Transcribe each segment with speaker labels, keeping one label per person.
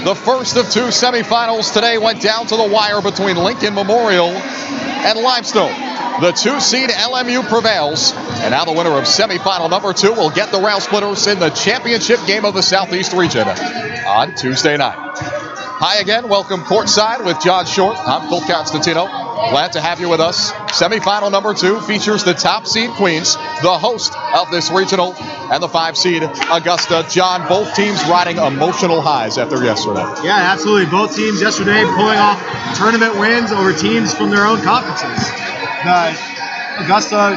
Speaker 1: The first of two semifinals today went down to the wire between Lincoln Memorial and Limestone. The 2-seed LMU prevails, and now the winner of semifinal number 2 will get the Rail Splitters in the championship game of the Southeast region on Tuesday night. Hi again, welcome courtside with John Short. I'm Phil Constantino. Glad to have you with us. Semifinal number 2 features the top seed Queens, the host of this regional, and the 5-seed Augusta. John, both teams riding emotional highs after yesterday.
Speaker 2: Yeah, absolutely. Both teams yesterday pulling off tournament wins over teams from their own conferences. The Augusta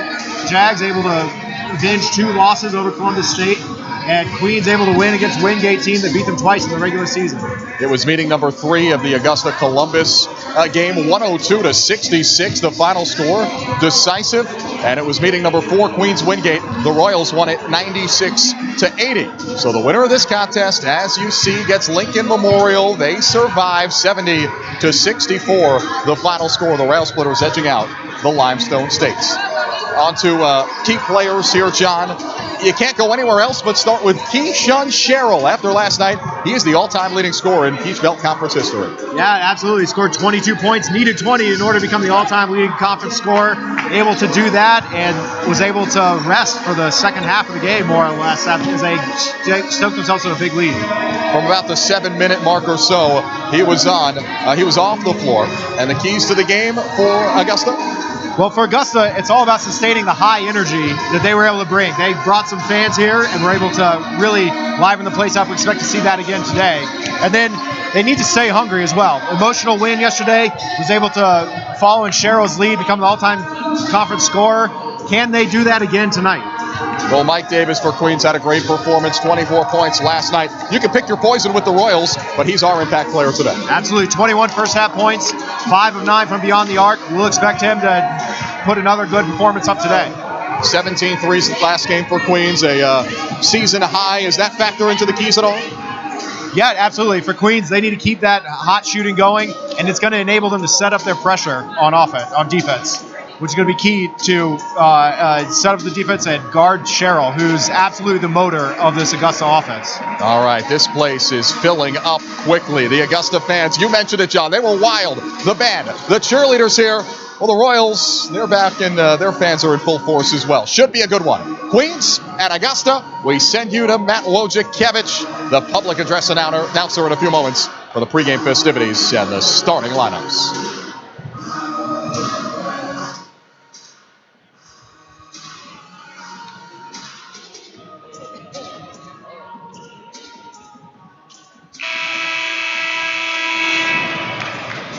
Speaker 2: Jags able to avenge 2 losses over Columbus State, and Queens able to win against Wingate team that beat them twice in the regular season.
Speaker 1: It was meeting number 3 of the Augusta-Columbus game, 102-66, the final score, decisive. And it was meeting number 4, Queens-Wingate. The Royals won it 96-80. So the winner of this contest, as you see, gets Lincoln Memorial. They survive 70-64, the final score. The Rail Splitters edging out the Limestone States. On to key players here, John. You can't go anywhere else but start with Keyshawn Sherrill. After last night, he is the all-time leading scorer in Peach Belt Conference history.
Speaker 2: Yeah, absolutely. He scored 22 points, needed 20 in order to become the all-time leading conference scorer. Able to do that and was able to rest for the second half of the game, more or less, as they stoked themselves to a big lead.
Speaker 1: From about the 7-minute mark or so, he was off the floor. And the keys to the game for Augusta?
Speaker 2: Well, for Augusta, it's all about sustaining the high energy that they were able to bring. They brought some fans here and were able to really liven the place up. We expect to see that again today. And then they need to stay hungry as well. Emotional win yesterday, was able to follow in Sherrill's lead, become the all-time conference scorer. Can they do that again tonight?
Speaker 1: Well, Mike Davis for Queens had a great performance, 24 points last night. You can pick your poison with the Royals, but he's our impact player today.
Speaker 2: Absolutely, 21 first-half points, 5 of 9 from beyond the arc. We'll expect him to put another good performance up today.
Speaker 1: 17 threes last game for Queens, a season high. Does that factor into the keys at all?
Speaker 2: Yeah, absolutely. For Queens, they need to keep that hot shooting going, and it's going to enable them to set up their pressure on defense, which is going to be key to set up the defense and guard Sherrill, who's absolutely the motor of this Augusta offense.
Speaker 1: All right, this place is filling up quickly. The Augusta fans, you mentioned it, John. They were wild. The band, the cheerleaders here. Well, the Royals, they're back, and their fans are in full force as well. Should be a good one. Queens at Augusta, we send you to Matt Wojciechowicz, the public address announcer in a few moments for the pregame festivities and the starting lineups.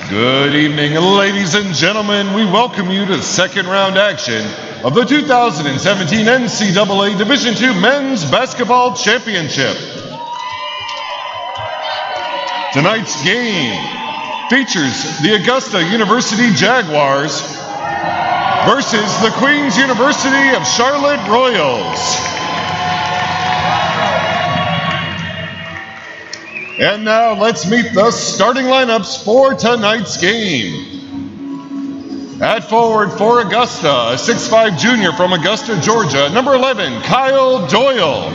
Speaker 3: Good evening, ladies and gentlemen. We welcome you to second round action of the 2017 NCAA Division II Men's Basketball Championship. Tonight's game features the Augusta University Jaguars versus the Queens University of Charlotte Royals. And now let's meet the starting lineups for tonight's game. At forward for Augusta, a 6'5" junior from Augusta, Georgia, number 11, Kyle Doyle.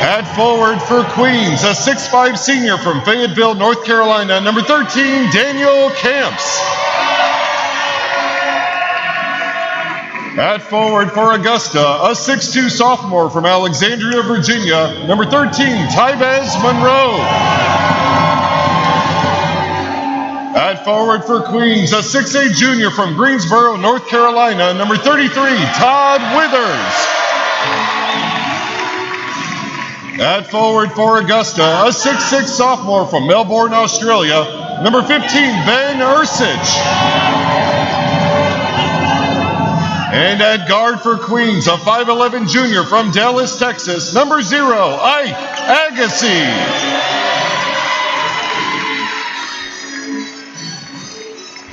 Speaker 3: At forward for Queens, a 6'5" senior from Fayetteville, North Carolina, number 13, Daniel Camps. At forward for Augusta, a 6'2" sophomore from Alexandria, Virginia, number 13, Tyvez Monroe. At forward for Queens, a 6'8" junior from Greensboro, North Carolina, number 33, Todd Withers. At forward for Augusta, a 6'6" sophomore from Melbourne, Australia, number 15, Ben Ursich. And at guard for Queens, a 5'11" junior from Dallas, Texas, number 0, Ike Agassi.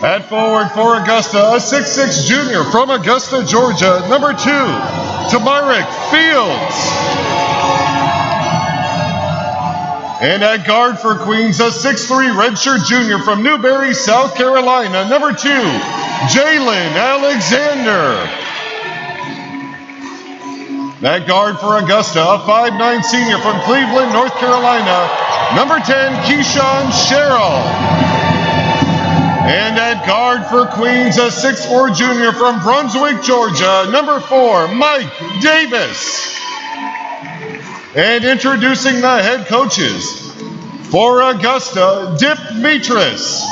Speaker 3: At forward for Augusta, a 6'6" junior from Augusta, Georgia, number 2, Tamarick Fields. And at guard for Queens, a 6'3" redshirt junior from Newberry, South Carolina, number 2, Jalen Alexander. At guard for Augusta, a 5'9" senior from Cleveland, North Carolina, number 10, Keyshawn Sherrill. And at guard for Queens, a 6'4" junior from Brunswick, Georgia, number 4, Mike Davis. And introducing the head coaches, for Augusta, Dip Metris.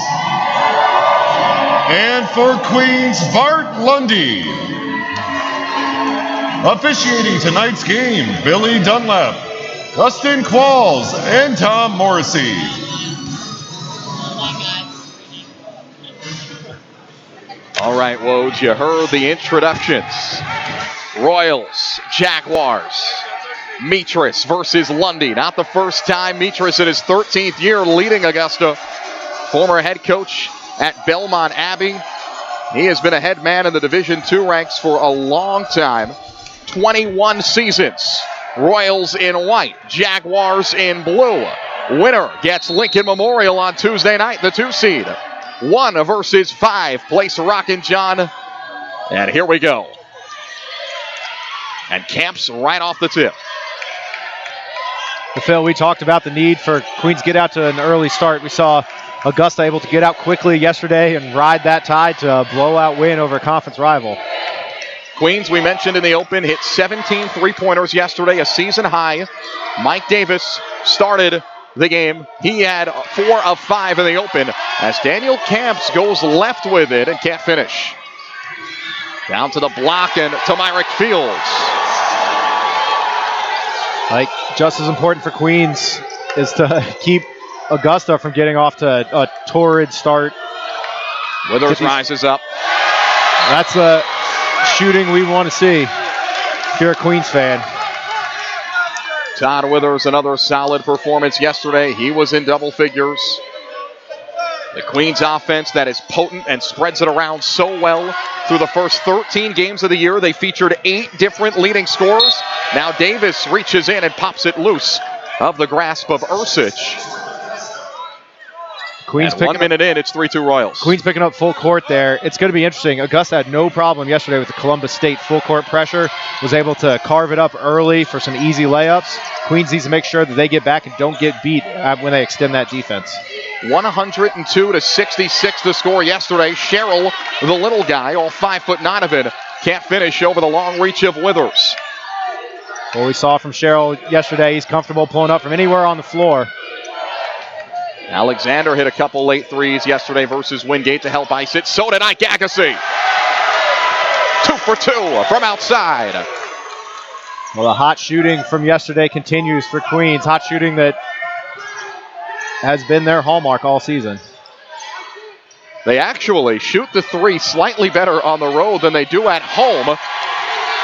Speaker 3: And for Queens, Bart Lundy. Officiating tonight's game, Billy Dunlap, Dustin Qualls, and Tom Morrissey.
Speaker 1: All right, Woj, you heard the introductions. Royals, Jaguars, Metris versus Lundy. Not the first time Metris in his 13th year leading Augusta. Former head coach at Belmont Abbey. He has been a head man in the Division II ranks for a long time. 21 seasons. Royals in white, Jaguars in blue. Winner gets Lincoln Memorial on Tuesday night, the 2 seed. 1 versus 5, place Rockin' John. And here we go. And Camps right off the tip.
Speaker 2: Phil, we talked about the need for Queens to get out to an early start. We saw Augusta able to get out quickly yesterday and ride that tide to a blowout win over a conference rival.
Speaker 1: Queens, we mentioned in the open, hit 17 three-pointers yesterday, a season high. Mike Davis started the game. He had 4 of 5 in the open as Daniel Camps goes left with it and can't finish. Down to the block and Tamarick Fields.
Speaker 2: Like, just as important for Queens is to keep Augusta from getting off to a torrid start.
Speaker 1: Withers rises up.
Speaker 2: That's the shooting we want to see if you're a Queens fan.
Speaker 1: Todd Withers, another solid performance yesterday. He was in double figures. The Queens offense that is potent and spreads it around so well. Through the first 13 games of the year, they featured 8 different leading scorers. Now Davis reaches in and pops it loose of the grasp of Ursich.
Speaker 2: Queens
Speaker 1: and 1 minute in, it's 3-2 Royals.
Speaker 2: Queens picking up full court there. It's going to be interesting. Augusta had no problem yesterday with the Columbus State full court pressure. Was able to carve it up early for some easy layups. Queens needs to make sure that they get back and don't get beat when they extend that defense.
Speaker 1: 102-66 the score yesterday. Sherrill, the little guy, all 5'9" of it, can't finish over the long reach of Withers.
Speaker 2: What we saw from Sherrill yesterday, he's comfortable pulling up from anywhere on the floor.
Speaker 1: Alexander hit a couple late threes yesterday versus Wingate to help ice it. So did Ike Agassi. 2 for 2 from outside.
Speaker 2: Well, the hot shooting from yesterday continues for Queens. Hot shooting that has been their hallmark all season.
Speaker 1: They actually shoot the 3 slightly better on the road than they do at home.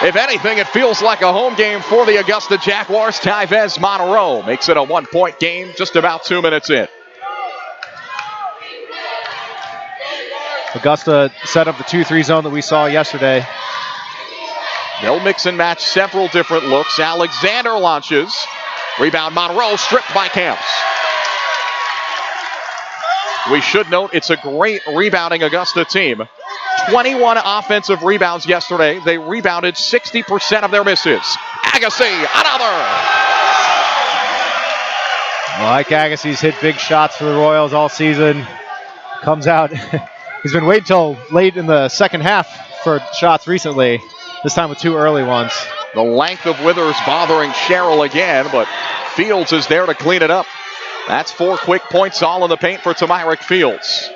Speaker 1: If anything, it feels like a home game for the Augusta Jaguars. Tyvez Monroe makes it a 1-point game just about 2 minutes in.
Speaker 2: Augusta set up the 2-3 zone that we saw yesterday.
Speaker 1: They'll mix and match several different looks. Alexander launches. Rebound Monroe, stripped by Camps. We should note it's a great rebounding Augusta team. 21 offensive rebounds yesterday. They rebounded 60% of their misses. Agassi, another.
Speaker 2: Mike Agassi's hit big shots for the Royals all season. Comes out. He's been waiting till late in the second half for shots recently. This time with 2 early ones.
Speaker 1: The length of Withers bothering Sherrill again, but Fields is there to clean it up. That's 4 quick points all in the paint for Tamyrick Fields.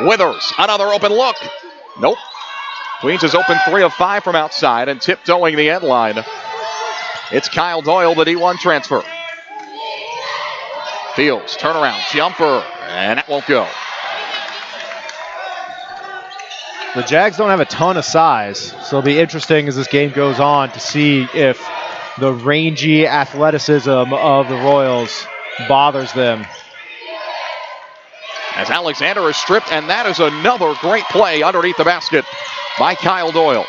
Speaker 1: Withers, another open look. Nope. Queens is open 3 of 5 from outside and tiptoeing the end line. It's Kyle Doyle, the D1 transfer. Fields, turnaround, jumper, and that won't go.
Speaker 2: The Jags don't have a ton of size, so it'll be interesting as this game goes on to see if the rangy athleticism of the Royals bothers them.
Speaker 1: As Alexander is stripped, and that is another great play underneath the basket by Kyle Doyle.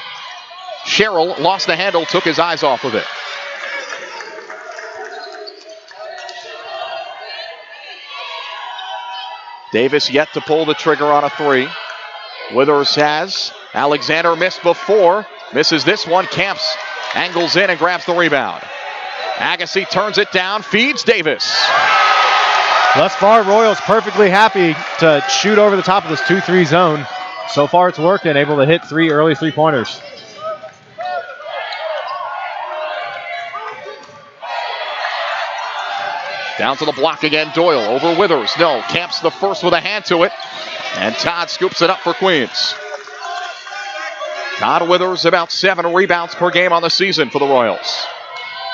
Speaker 1: Sherrill lost the handle, took his eyes off of it. Davis yet to pull the trigger on a 3. Withers has. Alexander missed before. Misses this one. Camps angles in and grabs the rebound. Agassi turns it down, feeds Davis.
Speaker 2: Thus far, Royals perfectly happy to shoot over the top of this 2-3 zone. So far, it's working, able to hit 3 early 3-pointers.
Speaker 1: Down to the block again, Doyle over Withers. No, Camps the first with a hand to it. And Todd scoops it up for Queens. Todd Withers about 7 rebounds per game on the season for the Royals.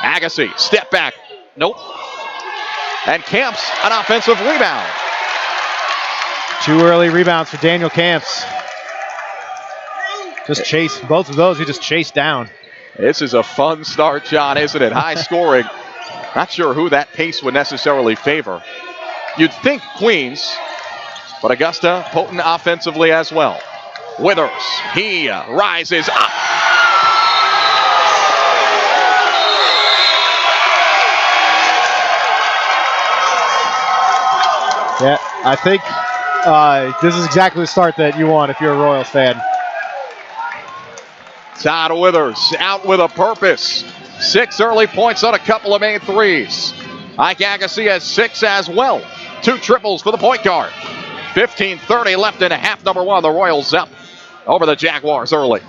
Speaker 1: Agassi, step back. Nope. And Camps, an offensive rebound.
Speaker 2: 2 early rebounds for Daniel Camps. Just chase, both of those he just chased down.
Speaker 1: This is a fun start, John, isn't it? High scoring. Not sure who that pace would necessarily favor. You'd think Queens, but Augusta potent offensively as well. Withers, he rises up.
Speaker 2: Yeah, I think this is exactly the start that you want if you're a Royals fan.
Speaker 1: Todd Withers out with a purpose. 6 early points on a couple of made threes. Ike Agassi has 6 as well. 2 triples for the point guard. 15:30 left in half number 1. The Royals up over the Jaguars early.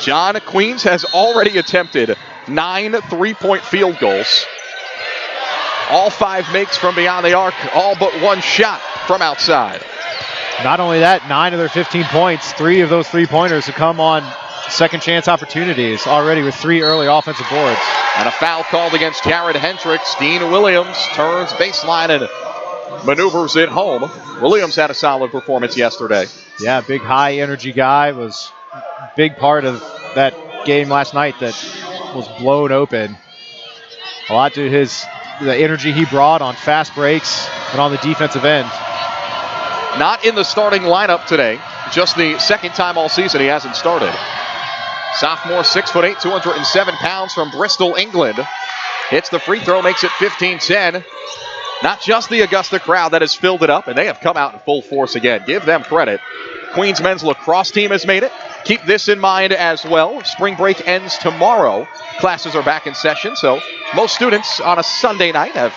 Speaker 1: John, Queens has already attempted 9 3-point field goals. All 5 makes from beyond the arc, all but 1 shot from outside.
Speaker 2: Not only that, 9 of their 15 points, 3 of those 3-pointers have come on second chance opportunities already with 3 early offensive boards.
Speaker 1: And a foul called against Jared Hendricks. Dean Williams turns baseline and maneuvers it home. Williams had a solid performance yesterday.
Speaker 2: Yeah, big high energy guy, was a big part of that game last night that was blown open. A lot to the energy he brought on fast breaks and on the defensive end.
Speaker 1: Not in the starting lineup today. Just the second time all season he hasn't started. Sophomore, 6'8", 207 pounds from Bristol, England. Hits the free throw, makes it 15-10. Not just the Augusta crowd that has filled it up, and they have come out in full force again. Give them credit. Queens men's lacrosse team has made it. Keep this in mind as well. Spring break ends tomorrow. Classes are back in session, so most students on a Sunday night have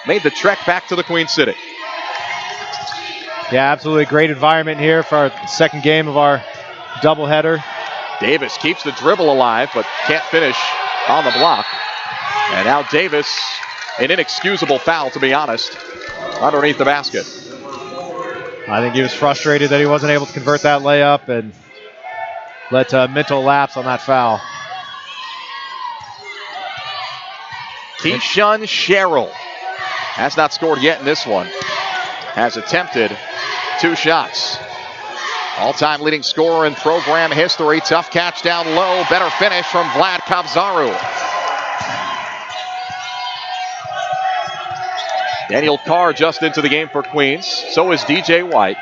Speaker 1: made the trek back to the Queen City.
Speaker 2: Yeah, absolutely great environment here for our second game of our doubleheader.
Speaker 1: Davis keeps the dribble alive, but can't finish on the block. And now Davis, an inexcusable foul, to be honest, underneath the basket.
Speaker 2: I think he was frustrated that he wasn't able to convert that layup and let mental lapse on that foul.
Speaker 1: Keyshawn Sherrill has not scored yet in this one. Has attempted 2 shots. All-time leading scorer in program history. Tough catch down low. Better finish from Vlad Kavzaru. Daniel Carr just into the game for Queens. So is DJ White.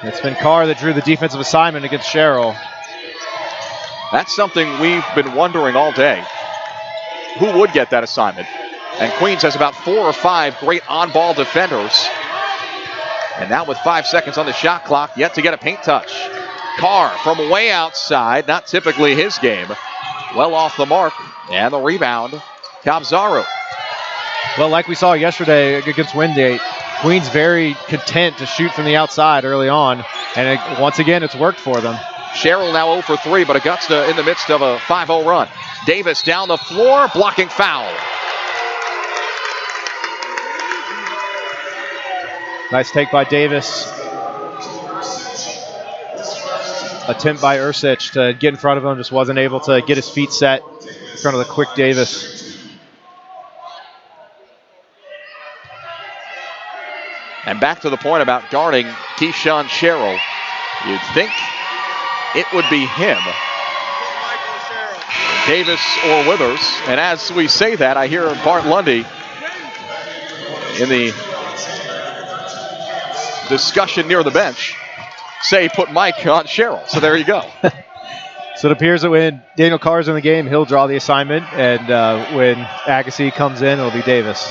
Speaker 2: It's been Carr that drew the defensive assignment against Sherrill.
Speaker 1: That's something we've been wondering all day. Who would get that assignment? And Queens has about 4 or 5 great on-ball defenders. And now with 5 seconds on the shot clock, yet to get a paint touch. Carr from way outside, not typically his game. Well off the mark, and the rebound, Kavzaru.
Speaker 2: Well, like we saw yesterday against Wingate, Queens very content to shoot from the outside early on, and once again, it's worked for them.
Speaker 1: Sherrill now 0 for 3, but Augusta in the midst of a 5-0 run. Davis down the floor, blocking foul.
Speaker 2: Nice take by Davis. Attempt by Ursic to get in front of him, just wasn't able to get his feet set in front of the quick Davis.
Speaker 1: And back to the point about guarding Keyshawn Sherrill. You'd think it would be him, Davis or Withers. And as we say that, I hear Bart Lundy in the discussion near the bench say put Mike on Sherrill. So there you go.
Speaker 2: So it appears that when Daniel Carr's in the game, he'll draw the assignment, and when Agassi comes in, it'll be Davis.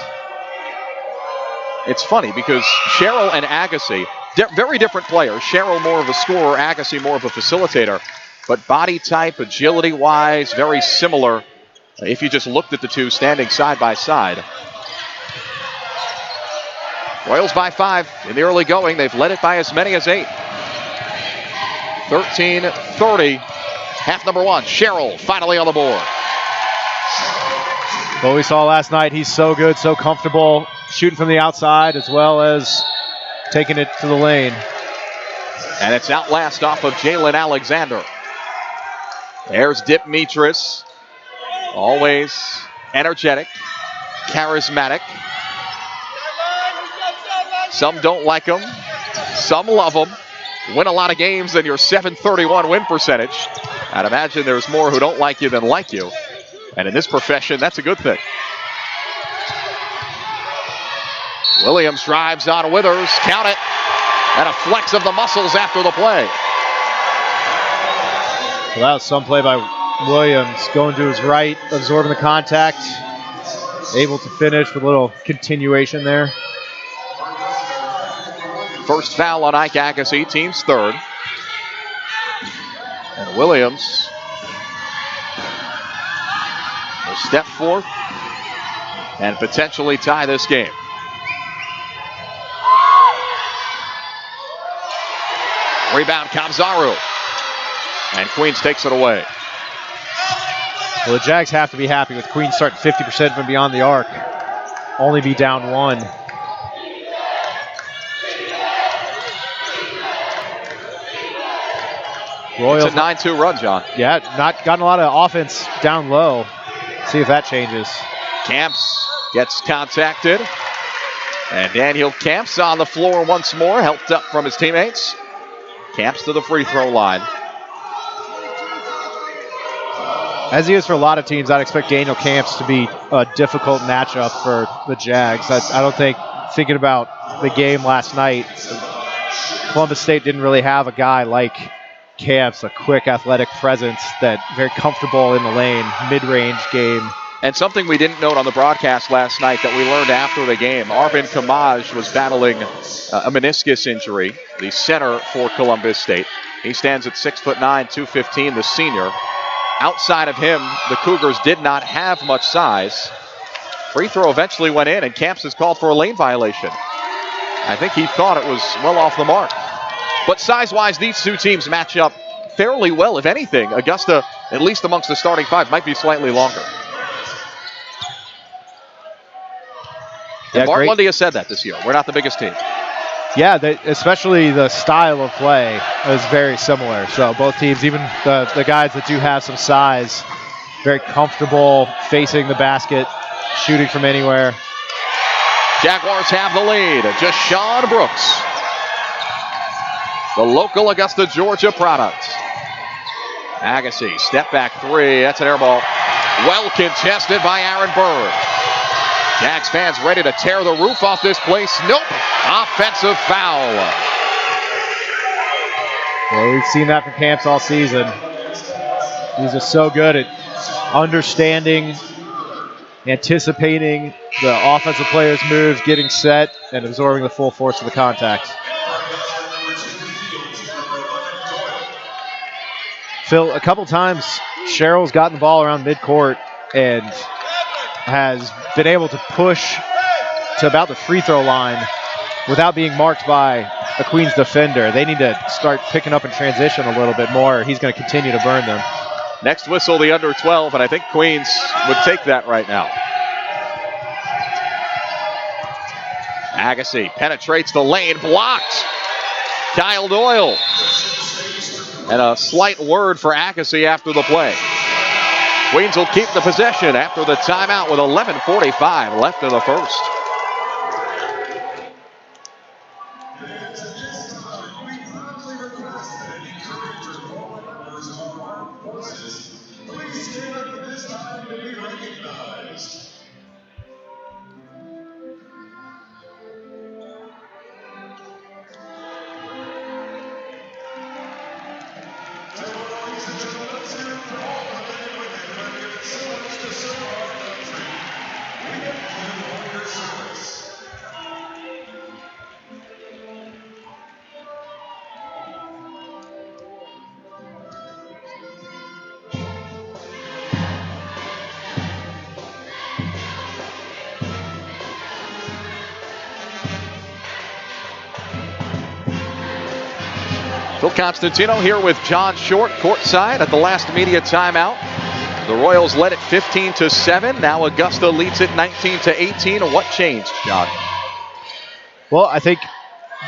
Speaker 1: It's funny because Sherrill and Agassi, very different players. Sherrill more of a scorer, Agassi more of a facilitator. But body type, agility-wise, very similar if you just looked at the two standing side by side. Royals by 5 in the early going. They've led it by as many as 8. 13-30. Half number 1. Sherrill finally on the board.
Speaker 2: What we saw last night, he's so good, so comfortable shooting from the outside as well as taking it to the lane.
Speaker 1: And it's outlast off of Jalen Alexander. There's Dipmitris. Always energetic, charismatic. Some don't like him. Some love him. Win a lot of games than your .731 win percentage. I'd imagine there's more who don't like you than like you. And in this profession, that's a good thing. Williams drives on Withers. Count it. And a flex of the muscles after the play.
Speaker 2: Well, that was some play by Williams. Going to his right, absorbing the contact. Able to finish with a little continuation there.
Speaker 1: First foul on Ike Agassi, team's third. And Williams will step forth and potentially tie this game. Rebound, Kavzaru. And Queens takes it away.
Speaker 2: Well, the Jags have to be happy with Queens starting 50% from beyond the arc. Only be down 1. Royals,
Speaker 1: it's a 9-2 run, John.
Speaker 2: Yeah, not gotten a lot of offense down low. See if that changes.
Speaker 1: Camps gets contacted. And Daniel Camps on the floor once more, helped up from his teammates. Camps to the free throw line.
Speaker 2: As he is for a lot of teams, I'd expect Daniel Camps to be a difficult matchup for the Jags. I don't think, thinking about the game last night, Columbus State didn't really have a guy like Camps, a quick athletic presence that very comfortable in the lane, mid-range game,
Speaker 1: And something we didn't note on the broadcast last night that we learned after the game, Arvin Kamaj was battling a meniscus injury, the center for Columbus State. He stands at 6'9", 215, the senior. Outside of him, the Cougars did not have much size. Free throw eventually went in, and Camps is called for a lane violation. I think he thought it was well off the mark. But size-wise, these two teams match up fairly well, if anything. Augusta, at least amongst the starting five, might be slightly longer. And Bart Lundy has said that this year. We're not the biggest team.
Speaker 2: Yeah, especially the style of play is very similar. So both teams, even the guys that do have some size, very comfortable facing the basket, shooting from anywhere.
Speaker 1: Jaguars have the lead. Just Sean Brooks, the local Augusta, Georgia product. Agassi, step back three. That's an air ball. Well contested by Aaron Bird. Jags fans ready to tear the roof off this place. Nope. Offensive foul.
Speaker 2: Well, we've seen that from Camps all season. He's just so good at understanding, anticipating the offensive players' moves, getting set, and absorbing the full force of the contact. Phil, a couple times, Sherrill's gotten the ball around midcourt and has been able to push to about the free throw line without being marked by a Queens defender. They need to start picking up in transition a little bit more. He's going to continue to burn them.
Speaker 1: Next whistle, the under 12, and I think Queens would take that right now. Agassi penetrates the lane, blocked. Kyle Doyle. And a slight word for Agassi after the play. Queens will keep the possession after the timeout with 11:45 left in the first. Phil Constantino here with John Short courtside at the last media timeout. The Royals led it 15-7. Now Augusta leads it 19-18. What changed, John?
Speaker 2: Well, I think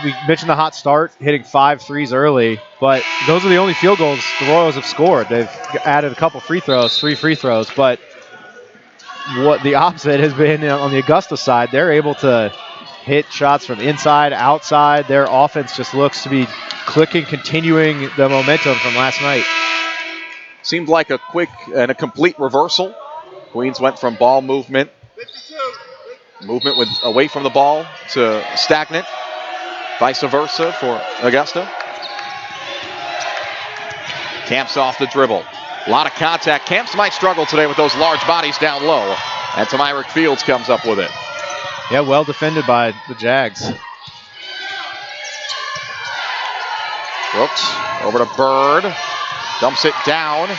Speaker 2: we mentioned the hot start, hitting 5 threes early, but those are the only field goals the Royals have scored. They've added a couple free throws, 3 free throws, but what the opposite has been on the Augusta side, they're able to hit shots from inside, outside. Their offense just looks to be clicking, continuing the momentum from last night.
Speaker 1: Seemed like a quick and a complete reversal. Queens went from ball movement with away from the ball to stagnant. Vice versa for Augusta. Camps off the dribble. A lot of contact. Camps might struggle today with those large bodies down low. And Tamyrick Fields comes up with it.
Speaker 2: Yeah, well defended by the Jags.
Speaker 1: Brooks over to Bird. Dumps it down.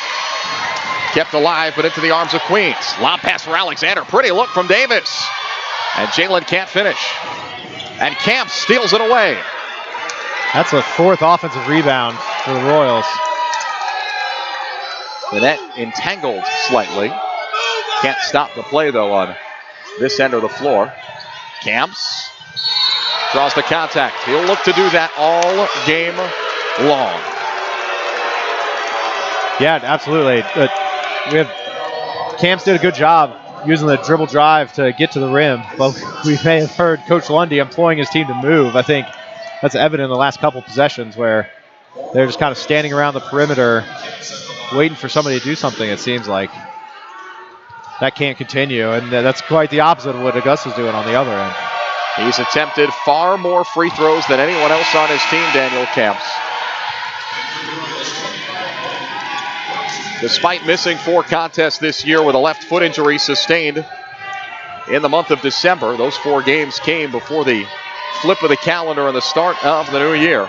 Speaker 1: Kept alive, but into the arms of Queens. Lob pass for Alexander. Pretty look from Davis. And Jalen can't finish. And Camps steals it away.
Speaker 2: That's a 4th offensive rebound for the Royals.
Speaker 1: The net entangled slightly. Can't stop the play, though, on this end of the floor. Camps draws the contact. He'll look to do that all game long.
Speaker 2: Yeah, absolutely. Camps did a good job using the dribble drive to get to the rim, but we may have heard Coach Lundy employing his team to move. I think that's evident in the last couple possessions where they're just kind of standing around the perimeter waiting for somebody to do something, it seems like. That can't continue, and that's quite the opposite of what Augusta's doing on the other end.
Speaker 1: He's attempted far more free throws than anyone else on his team, Daniel Camps. Despite missing 4 contests this year with a left foot injury sustained in the month of December, those 4 games came before the flip of the calendar and the start of the new year.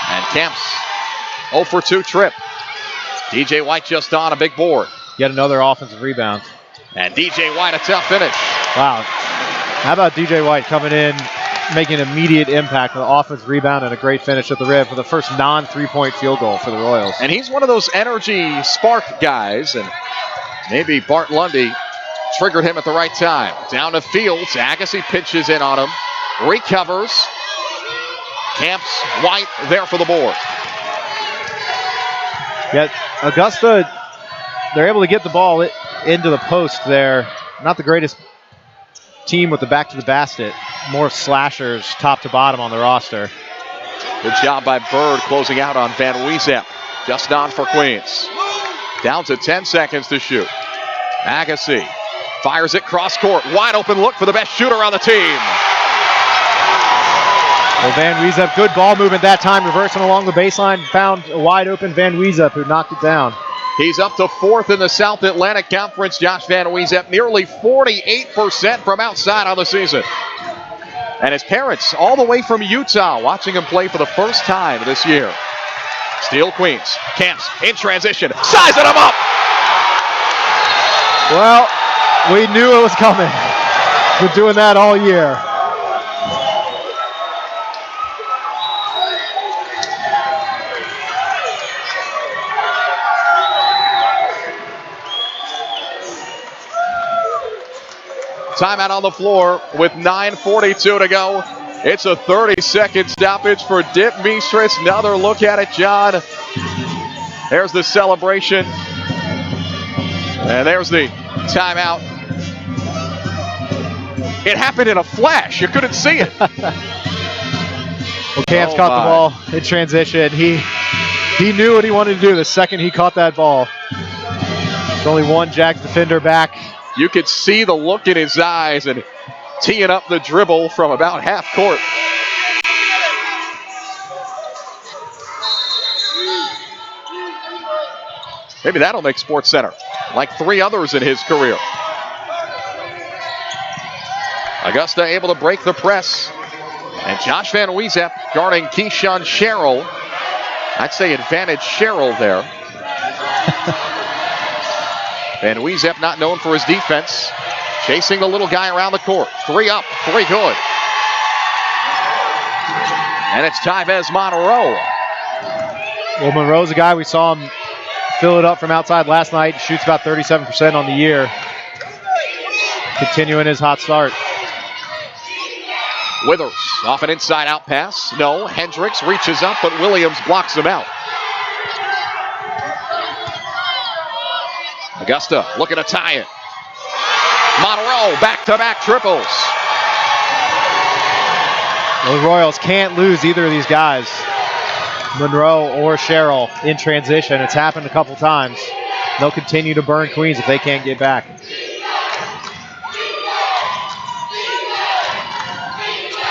Speaker 1: And Kemp's 0 for 2 trip. DJ White just on a big board.
Speaker 2: Yet another offensive rebound.
Speaker 1: And DJ White, a tough finish.
Speaker 2: Wow. How about DJ White coming in, making an immediate impact with an offensive rebound and a great finish at the rim for the first non-3-point field goal for the Royals.
Speaker 1: And he's one of those energy spark guys, and maybe Bart Lundy triggered him at the right time. Down to Fields. Agassi pitches in on him. Recovers. Camps White there for the board.
Speaker 2: Yet Augusta, they're able to get the ball into the post there. Not the greatest team with the back to the basket. More slashers top to bottom on the roster.
Speaker 1: Good job by Bird closing out on Van Weezep. Just on for Queens. Down to 10 seconds to shoot. Agassi fires it cross court. Wide open look for the best shooter on the team.
Speaker 2: Well, Van Weezep, good ball movement that time, reversing along the baseline, found a wide open Van Weezep who knocked it down.
Speaker 1: He's up to 4th in the South Atlantic Conference, Josh Van Weezep, nearly 48% from outside on the season. And his parents all the way from Utah watching him play for the first time this year. Steal Queens. Camps in transition. Sizing him up!
Speaker 2: Well, we knew it was coming. Been doing that all year.
Speaker 1: Timeout on the floor with 9:42 to go. It's a 30-second stoppage for Dip Mistras. Another look at it, John. There's the celebration. And there's the timeout. It happened in a flash. You couldn't see it.
Speaker 2: Well, Camps caught the ball in transition. He knew what he wanted to do the second he caught that ball. There's only one Jags defender back.
Speaker 1: You could see the look in his eyes and teeing up the dribble from about half court. Maybe that'll make SportsCenter like 3 others in his career. Augusta able to break the press. And Josh Van Weezep guarding Keyshawn Sherrill. I'd say advantage Sherrill there. Van Weezep not known for his defense. Chasing the little guy around the court. 3 up, 3 good. And it's Tyvez Monroe.
Speaker 2: Well, Monroe's a guy we saw him fill it up from outside last night. Shoots about 37% on the year. Continuing his hot start.
Speaker 1: Withers off an inside-out pass. No, Hendricks reaches up, but Williams blocks him out. Augusta looking to tie it. Monroe back-to-back triples.
Speaker 2: The Royals can't lose either of these guys, Monroe or Sherrill, in transition. It's happened a couple times. They'll continue to burn Queens if they can't get back.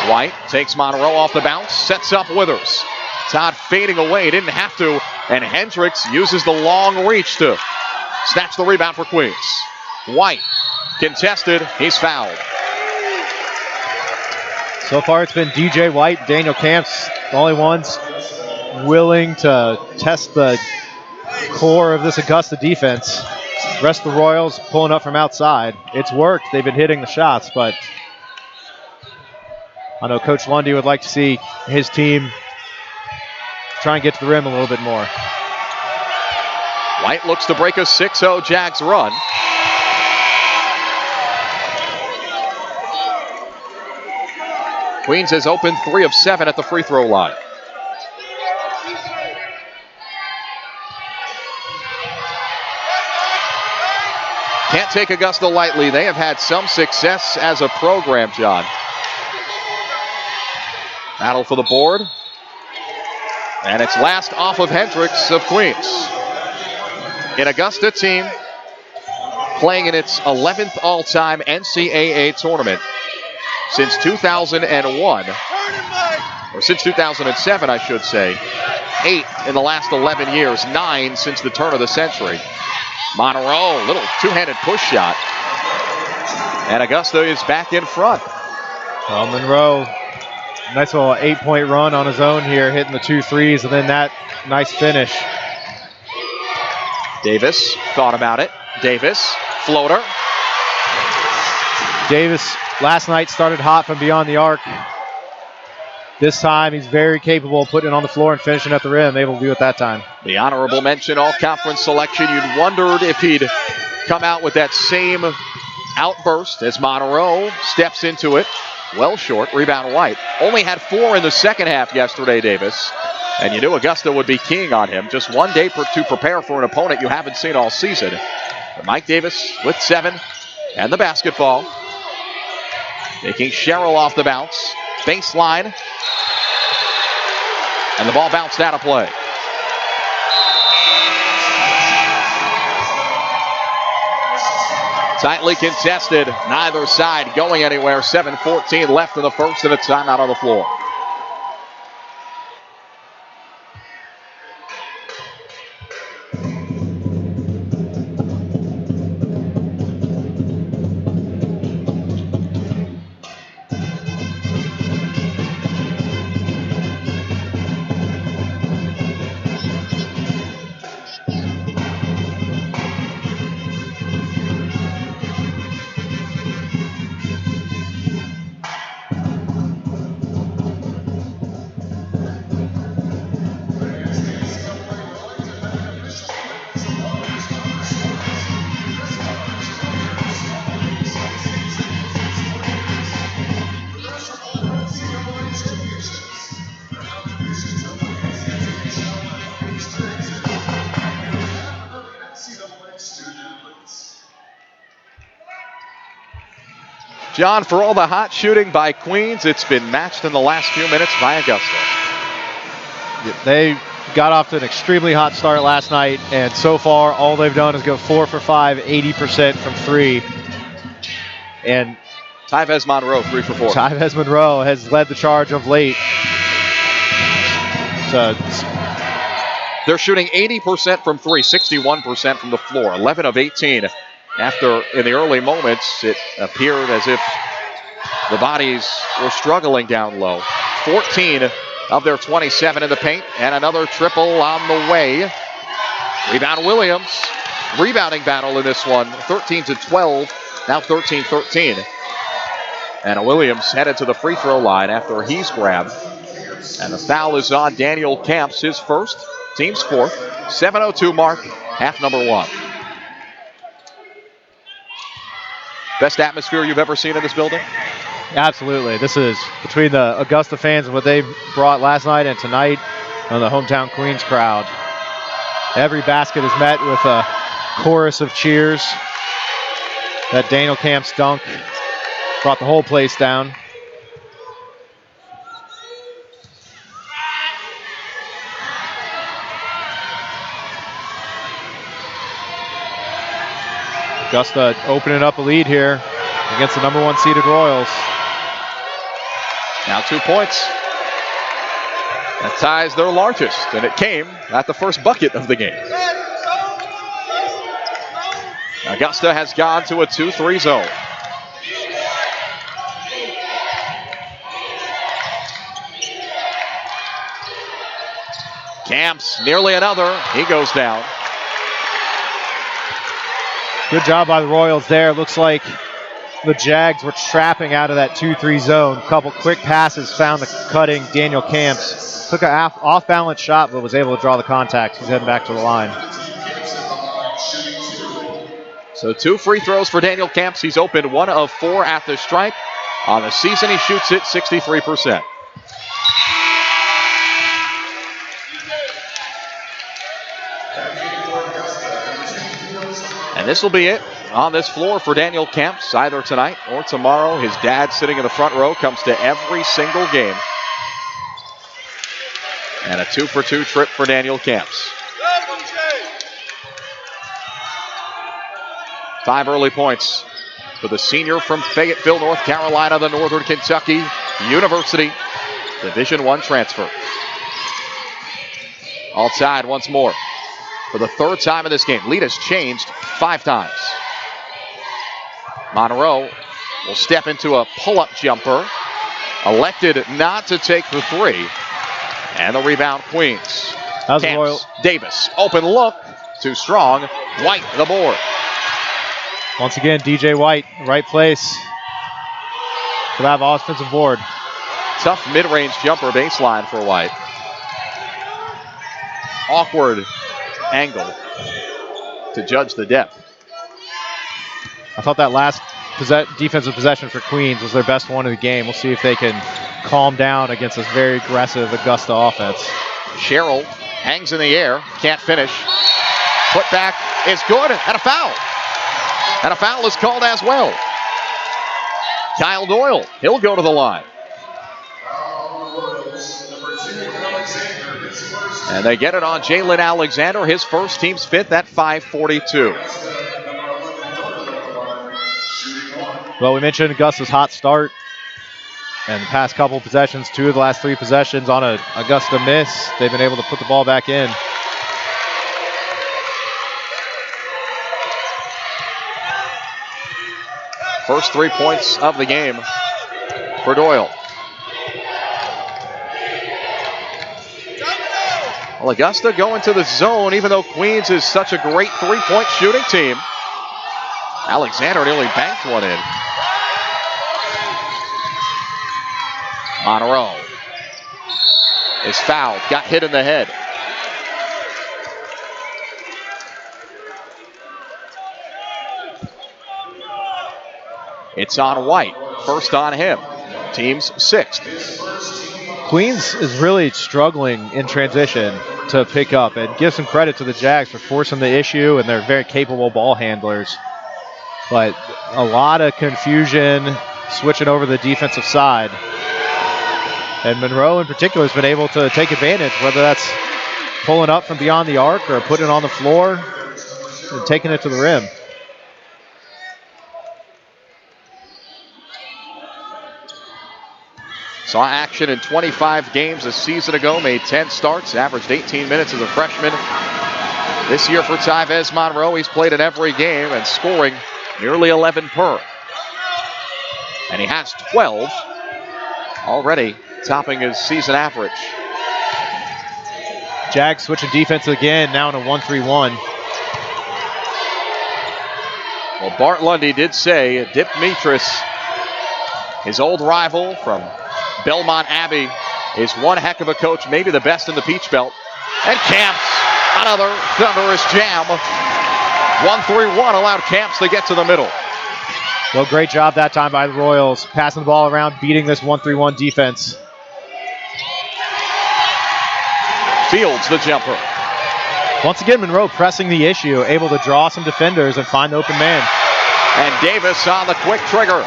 Speaker 1: White takes Monroe off the bounce, sets up Withers. Todd fading away, didn't have to, and Hendricks uses the long reach to snatch the rebound for Queens. White contested, he's fouled.
Speaker 2: So far it's been DJ White, Daniel Camps, the only ones willing to test the core of this Augusta defense. The rest of the Royals pulling up from outside. It's worked, they've been hitting the shots, but I know Coach Lundy would like to see his team try and get to the rim a little bit more.
Speaker 1: White looks to break a 6-0 Jags run. Queens has opened 3 of 7 at the free throw line. Can't take Augusta lightly. They have had some success as a program, John. Battle for the board. And it's last off of Hendricks of Queens. An Augusta team playing in its 11th all-time NCAA tournament since 2001. or since 2007, I should say. 8 in the last 11 years, 9 since the turn of the century. Monroe, little two-handed push shot. And Augusta is back in front.
Speaker 2: Well, Monroe, nice little 8-point run on his own here, hitting the 2 threes, and then that nice finish.
Speaker 1: Davis thought about it. Davis, floater.
Speaker 2: Davis last night started hot from beyond the arc. This time he's very capable of putting it on the floor and finishing at the rim, able to do it that time.
Speaker 1: The honorable mention all-conference selection. You'd wondered if he'd come out with that same outburst as Monroe steps into it. Well short, rebound White. Only had 4 in the second half yesterday, Davis. And you knew Augusta would be keying on him. Just one day to prepare for an opponent you haven't seen all season. But Mike Davis with 7 and the basketball. Taking Sherrill off the bounce. Baseline. And the ball bounced out of play. Tightly contested. Neither side going anywhere. 7:14 left in the first, and a timeout on the floor. John, for all the hot shooting by Queens, it's been matched in the last few minutes by Augusta.
Speaker 2: They got off to an extremely hot start last night, and so far all they've done is go 4 for 5, 80% from 3. And
Speaker 1: Tyvez Monroe, 3 for 4.
Speaker 2: Tyvez Monroe has led the charge of late. So
Speaker 1: they're shooting 80% from 3, 61% from the floor, 11 of 18. After, in the early moments, it appeared as if the bodies were struggling down low. 14 of their 27 in the paint, and another triple on the way. Rebound Williams. Rebounding battle in this one, 13-12, now 13-13. And Williams headed to the free throw line after he's grabbed. And the foul is on Daniel Camps, his first, team's fourth. 7:02 mark, half number 1. Best atmosphere you've ever seen in this building?
Speaker 2: absolutely. This is between the Augusta fans and what they brought last night and tonight, and the hometown Queens crowd. Every basket is met with a chorus of cheers. That Daniel Camps dunk brought the whole place down. Augusta opening up a lead here against the number 1 seeded Royals.
Speaker 1: Now 2 points. That ties their largest, and it came at the first bucket of the game. Augusta has gone to a 2-3 zone. Camps, nearly another. He goes down.
Speaker 2: Good job by the Royals there. Looks like the Jags were trapping out of that 2-3 zone. A couple quick passes found the cutting Daniel Camps. Took an off-balance shot, but was able to draw the contact. He's heading back to the line.
Speaker 1: So 2 free throws for Daniel Camps. He's opened 1 of 4 at the stripe. On the season, he shoots it 63%. And this will be it on this floor for Daniel Camps, either tonight or tomorrow. His dad, sitting in the front row, comes to every single game. And a 2-for-2 trip for Daniel Camps. 5 early points for the senior from Fayetteville, North Carolina, the Northern Kentucky University. Division I transfer. Outside once more. For the third time in this game. Lead has changed 5 times. Monroe will step into a pull-up jumper. Elected not to take the 3. And the rebound, Queens. Camps, Davis, open look. Too strong. White, the board.
Speaker 2: Once again, DJ White, right place for that offensive board.
Speaker 1: Tough mid-range jumper baseline for White. Awkward angle to judge the depth.
Speaker 2: I thought that last defensive possession for Queens was their best one of the game. We'll see if they can calm down against this very aggressive Augusta offense.
Speaker 1: Sherrill hangs in the air, can't finish. Put back is good, and a foul. And a foul is called as well. Kyle Doyle, he'll go to the line. And they get it on Jalen Alexander, his first, team's 5th at 5:42.
Speaker 2: Well, we mentioned Augusta's hot start. And the past couple possessions, 2 of the last 3 possessions on a Augusta miss, they've been able to put the ball back in.
Speaker 1: First 3 points of the game for Doyle. Well, Augusta going to the zone, even though Queens is such a great 3-point shooting team. Alexander nearly banked one in. Monroe is fouled, got hit in the head. It's on White, first on him, team's 6th.
Speaker 2: Queens is really struggling in transition to pick up, and give some credit to the Jags for forcing the issue, and they're very capable ball handlers. But a lot of confusion switching over the defensive side. And Monroe in particular has been able to take advantage, whether that's pulling up from beyond the arc or putting it on the floor and taking it to the rim.
Speaker 1: Saw action in 25 games a season ago, made 10 starts, averaged 18 minutes as a freshman. This year for Tyvez Monroe, he's played in every game and scoring nearly 11 per. And he has 12 already, topping his season average.
Speaker 2: Jags switching defense again, now in a 1-3-1.
Speaker 1: Well, Bart Lundy did say Dip Mitris, his old rival from Belmont Abbey, is one heck of a coach, maybe the best in the Peach Belt. And Camps, another thunderous jam. 1-3-1 allowed Camps to get to the middle.
Speaker 2: Well, great job that time by the Royals, passing the ball around, beating this 1-3-1 defense.
Speaker 1: Fields the jumper.
Speaker 2: Once again, Monroe pressing the issue, able to draw some defenders and find the open man.
Speaker 1: And Davis on the quick trigger.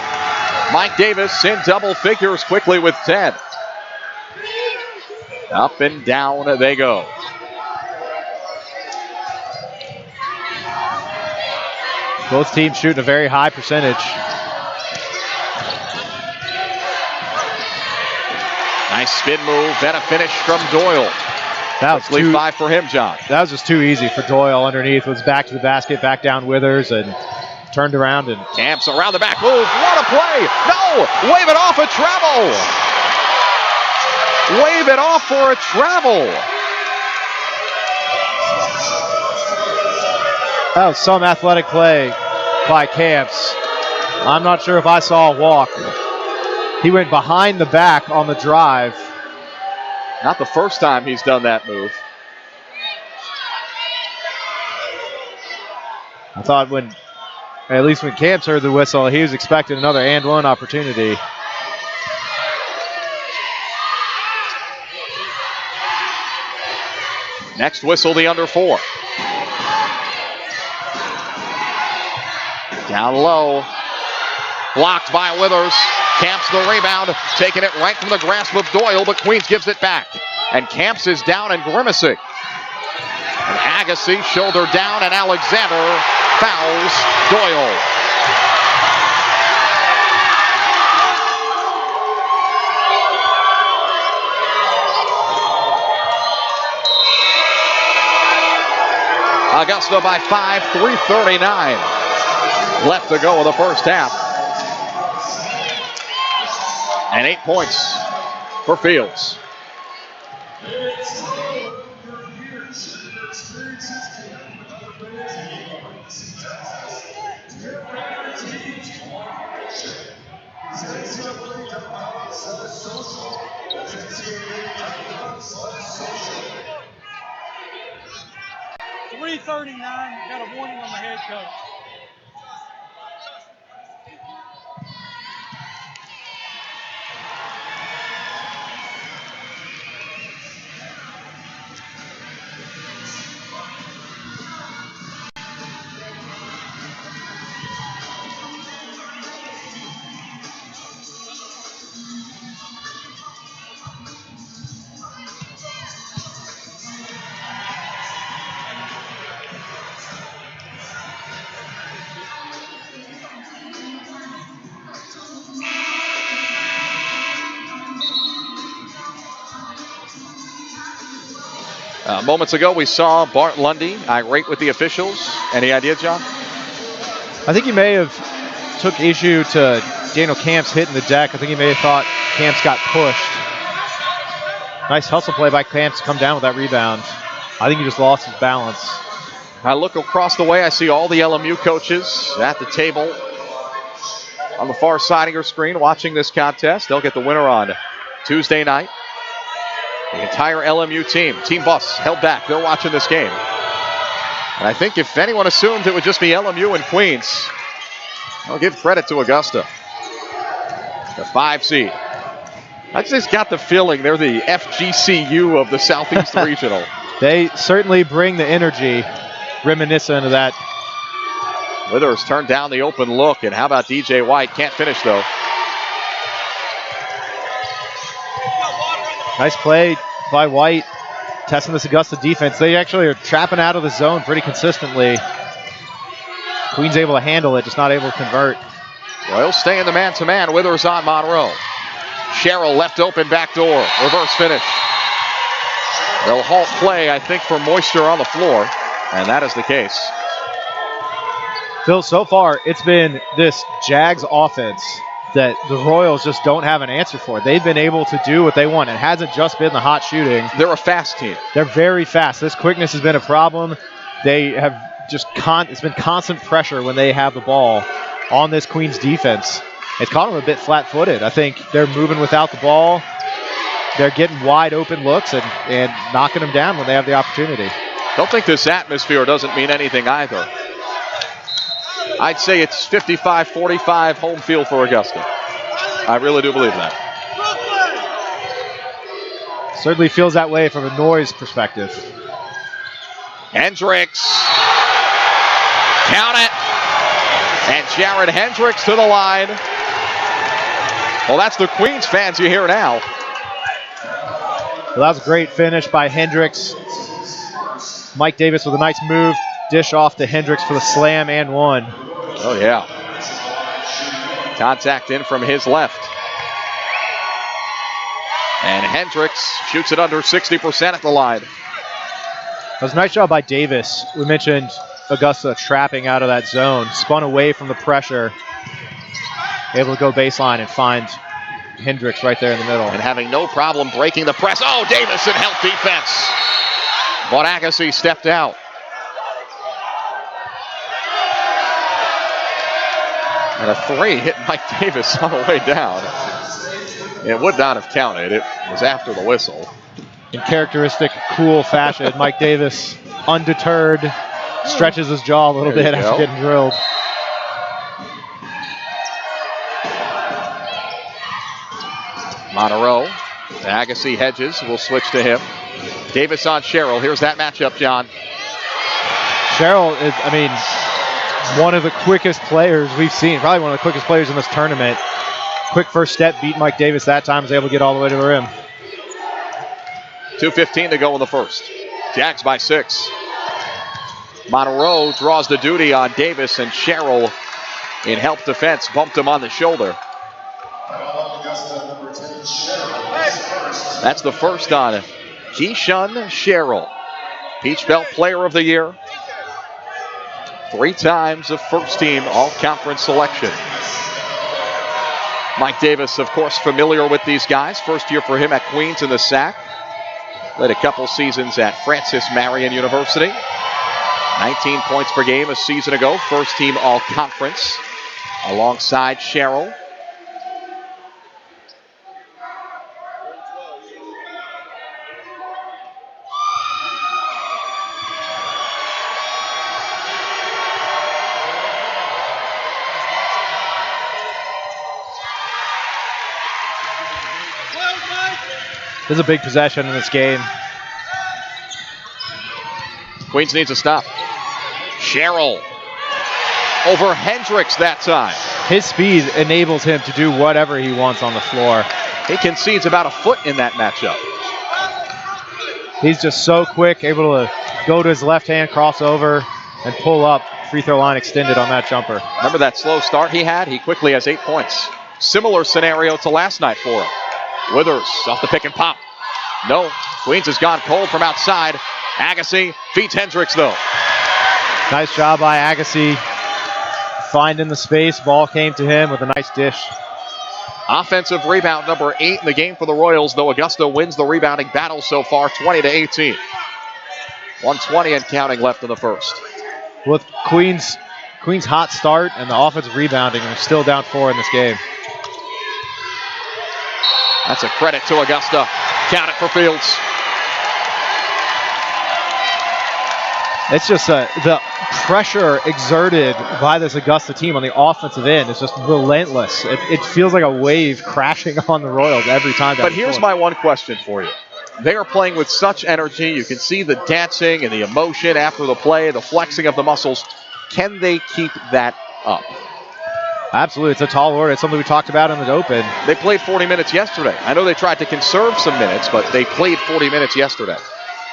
Speaker 1: Mike Davis in double figures quickly with 10. Up and down they go.
Speaker 2: Both teams shooting a very high percentage.
Speaker 1: Nice spin move, then a finish from Doyle.
Speaker 2: That was
Speaker 1: 5 for him, John.
Speaker 2: That was just too easy for Doyle underneath. Was back to the basket, back down Withers, and turned around. And
Speaker 1: Camps around the back move. What a play! No! Wave it off a travel! Wave it off for a travel!
Speaker 2: That was some athletic play by Camps. I'm not sure if I saw a walk. He went behind the back on the drive.
Speaker 1: Not the first time he's done that move.
Speaker 2: I thought at least when Camps heard the whistle, he was expecting another and one opportunity.
Speaker 1: Next whistle, the under 4. Down low. Blocked by Withers. Camps the rebound. Taking it right from the grasp of Doyle, but Queens gives it back. And Camps is down and grimacing. And Agassi shoulder down, and Alexander fouls Doyle. Augusta by 5, 3:39 left to go in the first half. And 8 points for Fields.
Speaker 4: .339, got a warning on the head coach.
Speaker 1: Moments ago, we saw Bart Lundy irate with the officials. Any idea, John?
Speaker 2: I think he may have took issue to Daniel Camps hitting the deck. I think he may have thought Camps got pushed. Nice hustle play by Camps to come down with that rebound. I think he just lost his balance.
Speaker 1: I look across the way. I see all the LMU coaches at the table on the far side of your screen watching this contest. They'll get the winner on Tuesday night. The entire LMU team, Team Bus, held back. They're watching this game. And I think if anyone assumed it would just be LMU and Queens, I'll give credit to Augusta. The 5 seed. I just got the feeling they're the FGCU of the Southeast Regional.
Speaker 2: They certainly bring the energy reminiscent of that.
Speaker 1: Withers turned down the open look, and how about DJ White? Can't finish, though.
Speaker 2: Nice play by White, testing this Augusta defense. They actually are trapping out of the zone pretty consistently. Queen's able to handle it, just not able to convert.
Speaker 1: Royals stay in the man-to-man. Withers on Monroe. Sherrill left open back door. Reverse finish. They'll halt play, I think, for moisture on the floor, and that is the case.
Speaker 2: Phil, so far, it's been this Jags offense that the Royals just don't have an answer for. They've been able to do what they want. It hasn't just been the hot shooting.
Speaker 1: They're a fast team.
Speaker 2: They're very fast. This quickness has been a problem. They have just it's been constant pressure when they have the ball on this Queens defense. It's caught them a bit flat-footed. I think they're moving without the ball. They're getting wide open looks and knocking them down when they have the opportunity.
Speaker 1: Don't think this atmosphere doesn't mean anything either. I'd say it's 55-45 home field for Augusta. I really do believe that.
Speaker 2: Certainly feels that way from a noise perspective.
Speaker 1: Hendricks. Count it. And Jared Hendricks to the line. Well, that's the Queens fans you hear now.
Speaker 2: Well, that was a great finish by Hendricks. Mike Davis with a nice move. Dish off to Hendricks for the slam and one.
Speaker 1: Oh, yeah. Contact in from his left. And Hendricks shoots it under 60% at the line.
Speaker 2: That was a nice job by Davis. We mentioned Augusta trapping out of that zone. Spun away from the pressure. Able to go baseline and find Hendricks right there in the middle.
Speaker 1: And having no problem breaking the press. Oh, Davis in help defense. But Agassi stepped out. And a 3 hit Mike Davis on the way down. It would not have counted. It was after the whistle.
Speaker 2: In characteristic, cool fashion, Mike Davis, undeterred, stretches his jaw a little bit after getting drilled.
Speaker 1: Monroe, Agassi Hedges will switch to him. Davis on Sherrill. Here's that matchup, John.
Speaker 2: Sherrill is, one of the quickest players we've seen. Probably one of the quickest players in this tournament. Quick first step, beat Mike Davis that time, was able to get all the way to the rim.
Speaker 1: 2:15 to go in the first. Jags by 6. Monroe draws the duty on Davis, and Sherrill in help defense bumped him on the shoulder. That's the first on Keyshawn Sherrill. Peach Belt Player of the Year. 3 times a first-team all-conference selection. Mike Davis, of course, familiar with these guys. First year for him at Queens in the SAC. Played a couple seasons at Francis Marion University. 19 points per game a season ago. First-team all-conference alongside Sherrill.
Speaker 2: This is a big possession in this game.
Speaker 1: Queens needs a stop. Sherrill over Hendricks that time.
Speaker 2: His speed enables him to do whatever he wants on the floor.
Speaker 1: He concedes about a foot in that matchup.
Speaker 2: He's just so quick, able to go to his left hand, cross over, and pull up. Free throw line extended on that jumper.
Speaker 1: Remember that slow start he had? He quickly has 8 points. Similar scenario to last night for him. Withers off the pick and pop. No, Queens has gone cold from outside. Agassi feeds Hendricks though.
Speaker 2: Nice job by Agassi. Finding the space, ball came to him with a nice dish.
Speaker 1: Offensive rebound number 8 in the game for the Royals, though Augusta wins the rebounding battle so far, 20-18. 120 and counting left in the first.
Speaker 2: With Queens hot start and the offensive rebounding, and they're still down 4 in this game.
Speaker 1: That's a credit to Augusta. Count it for Fields.
Speaker 2: It's just the pressure exerted by this Augusta team on the offensive end is just relentless. It feels like a wave crashing on the Royals every time.
Speaker 1: But here's my one question for you. They are playing with such energy. You can see the dancing and the emotion after the play, the flexing of the muscles. Can they keep that up?
Speaker 2: Absolutely. It's a tall order. It's something we talked about in the Open.
Speaker 1: They played 40 minutes yesterday. I know they tried to conserve some minutes, but they played 40 minutes yesterday.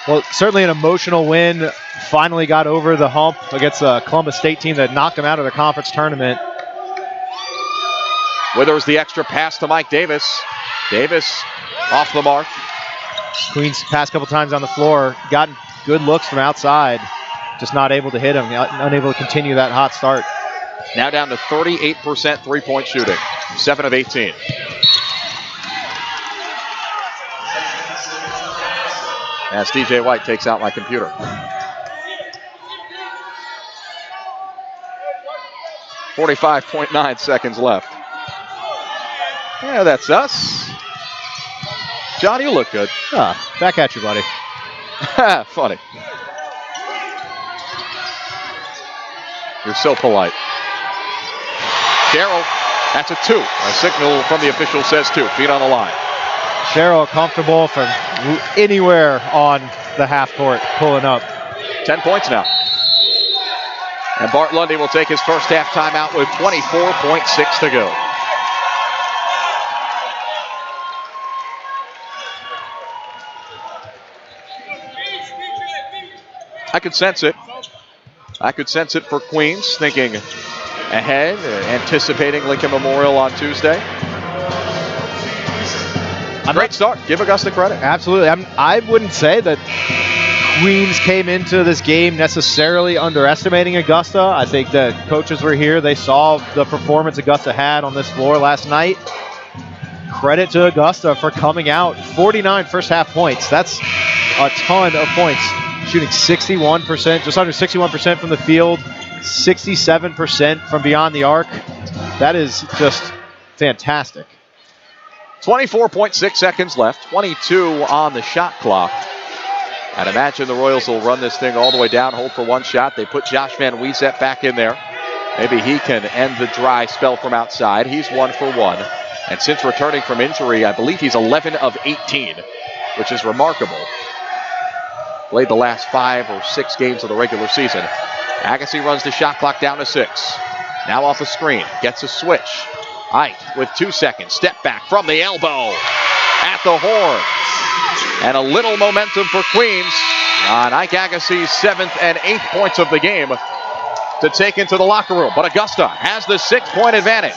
Speaker 2: Well, certainly an emotional win. Finally got over the hump against a Columbus State team that knocked them out of the conference tournament.
Speaker 1: Withers the extra pass to Mike Davis. Davis off the mark.
Speaker 2: Queens past couple times on the floor, gotten good looks from outside, just not able to hit him, unable to continue that hot start.
Speaker 1: Now down to 38% three-point shooting, 7 of 18. As DJ White takes out my computer. .9 seconds left. Yeah, that's us. John, you look good.
Speaker 2: Back at you, buddy.
Speaker 1: Funny. You're so polite. Sherrill, that's a 2. A signal from the official says 2. Feet on the line.
Speaker 2: Sherrill comfortable from anywhere on the half court, pulling up.
Speaker 1: 10 points now. And Bart Lundy will take his first half timeout with 24.6 to go. I could sense it. I could sense it for Queens, thinking ahead, anticipating Lincoln Memorial on Tuesday. Great start. Give Augusta credit.
Speaker 2: Absolutely. I wouldn't say that Queens came into this game necessarily underestimating Augusta. I think that coaches were here. They saw the performance Augusta had on this floor last night. Credit to Augusta for coming out. 49 first half points. That's a ton of points. Shooting 61%, just under 61% from the field, 67% from beyond the arc. That is just fantastic.
Speaker 1: 24.6 seconds left, 22 on the shot clock. I'd imagine the Royals will run this thing all the way down, hold for one shot. They put Josh Van Weezet back in there. Maybe he can end the dry spell from outside. He's 1 for 1. And since returning from injury, I believe he's 11 of 18, which is remarkable. Played the last 5 or 6 games of the regular season. Agassi runs the shot clock down to 6. Now off a screen, gets a switch. Ike with 2 seconds, step back from the elbow at the horn. And a little momentum for Queens on Ike Agassi's 7th and 8th points of the game to take into the locker room. But Augusta has the 6-point advantage,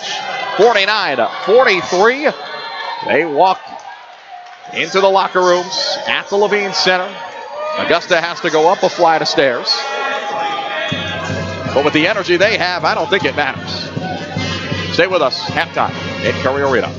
Speaker 1: 49-43. They walk into the locker rooms at the Levine Center. Augusta has to go up a flight of stairs. But with the energy they have, I don't think it matters. Stay with us. Halftime at Curry Arena.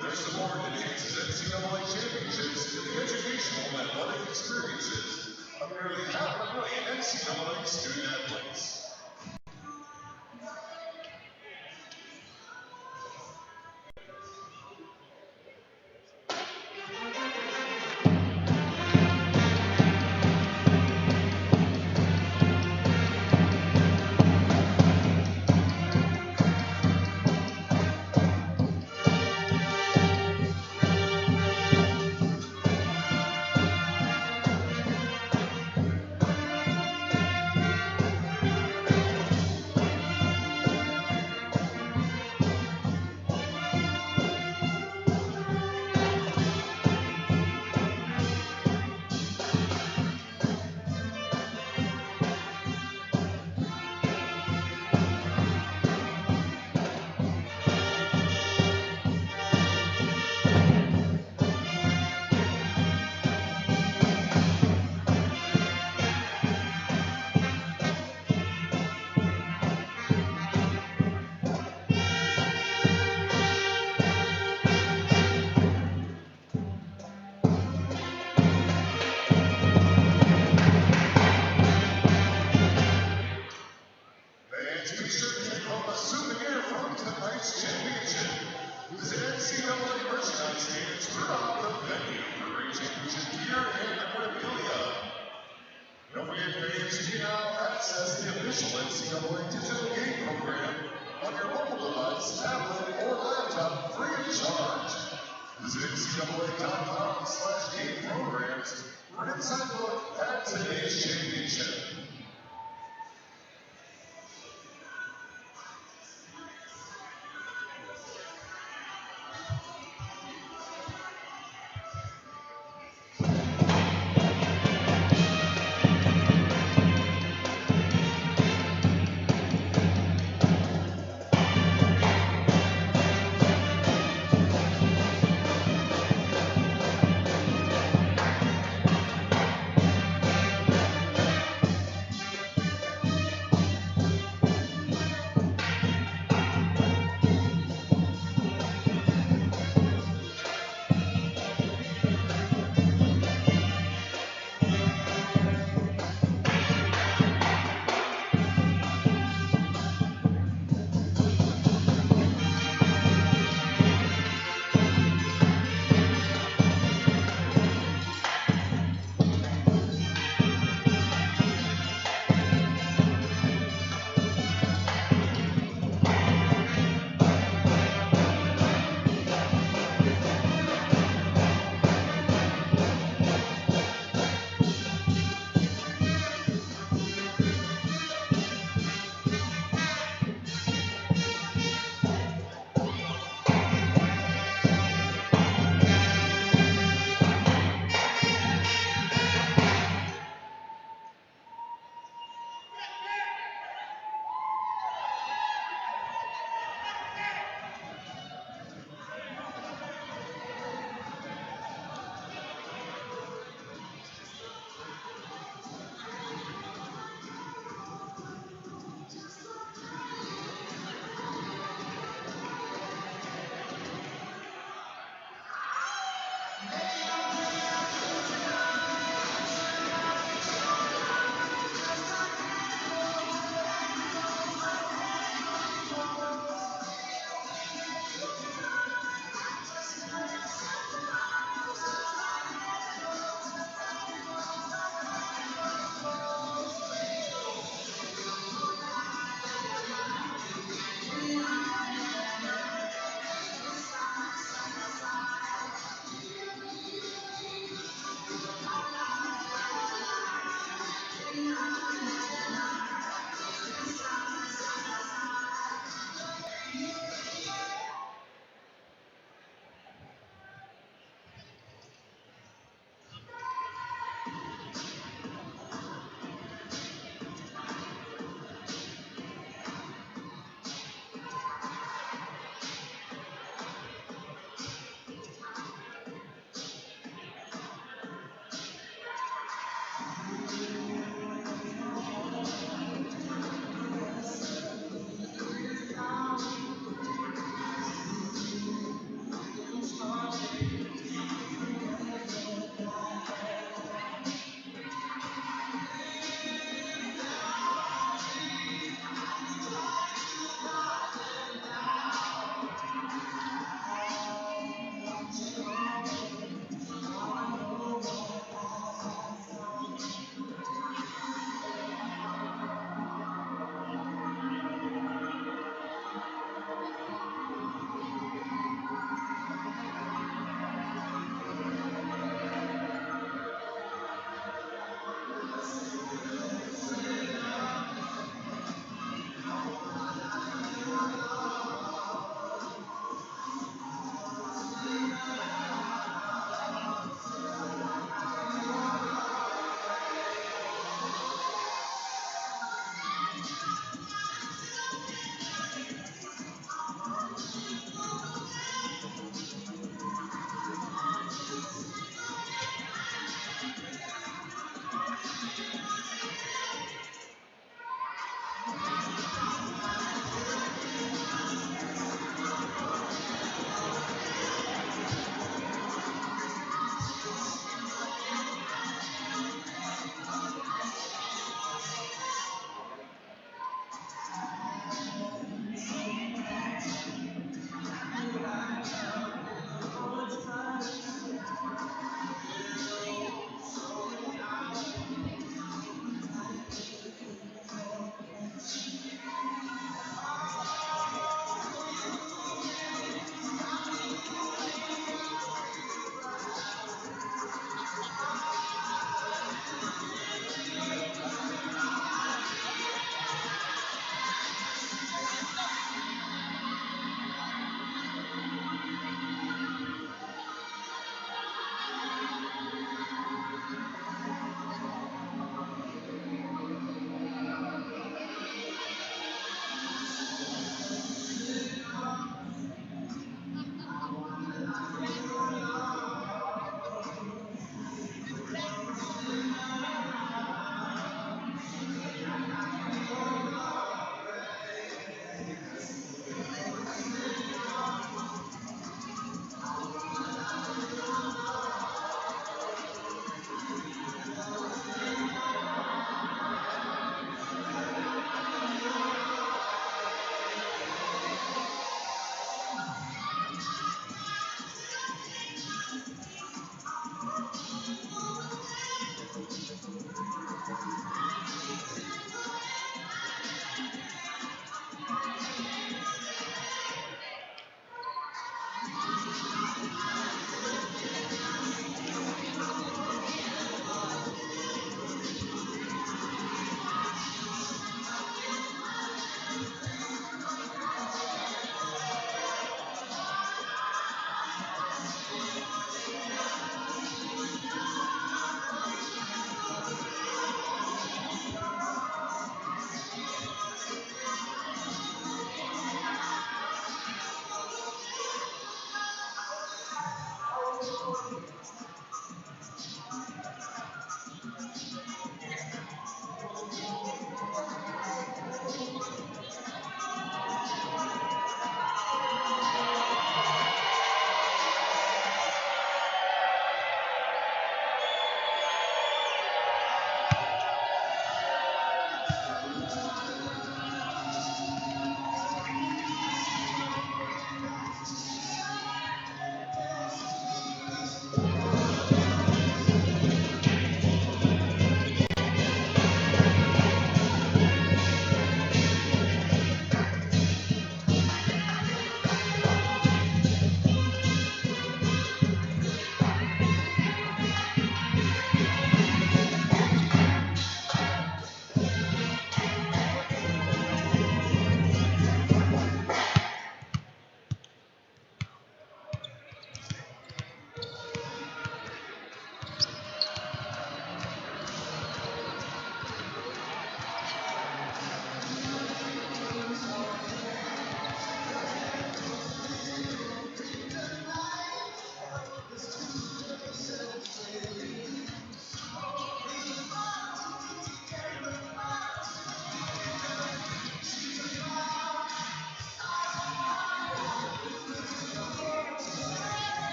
Speaker 3: Their support enhances NCAA championships and the educational and athletic experiences of nearly 500,000 NCAA student athletes. NCAA digital game program on your mobile device, tablet, or laptop free of charge. Visit NCAA.com/game programs for an inside look at today's championship.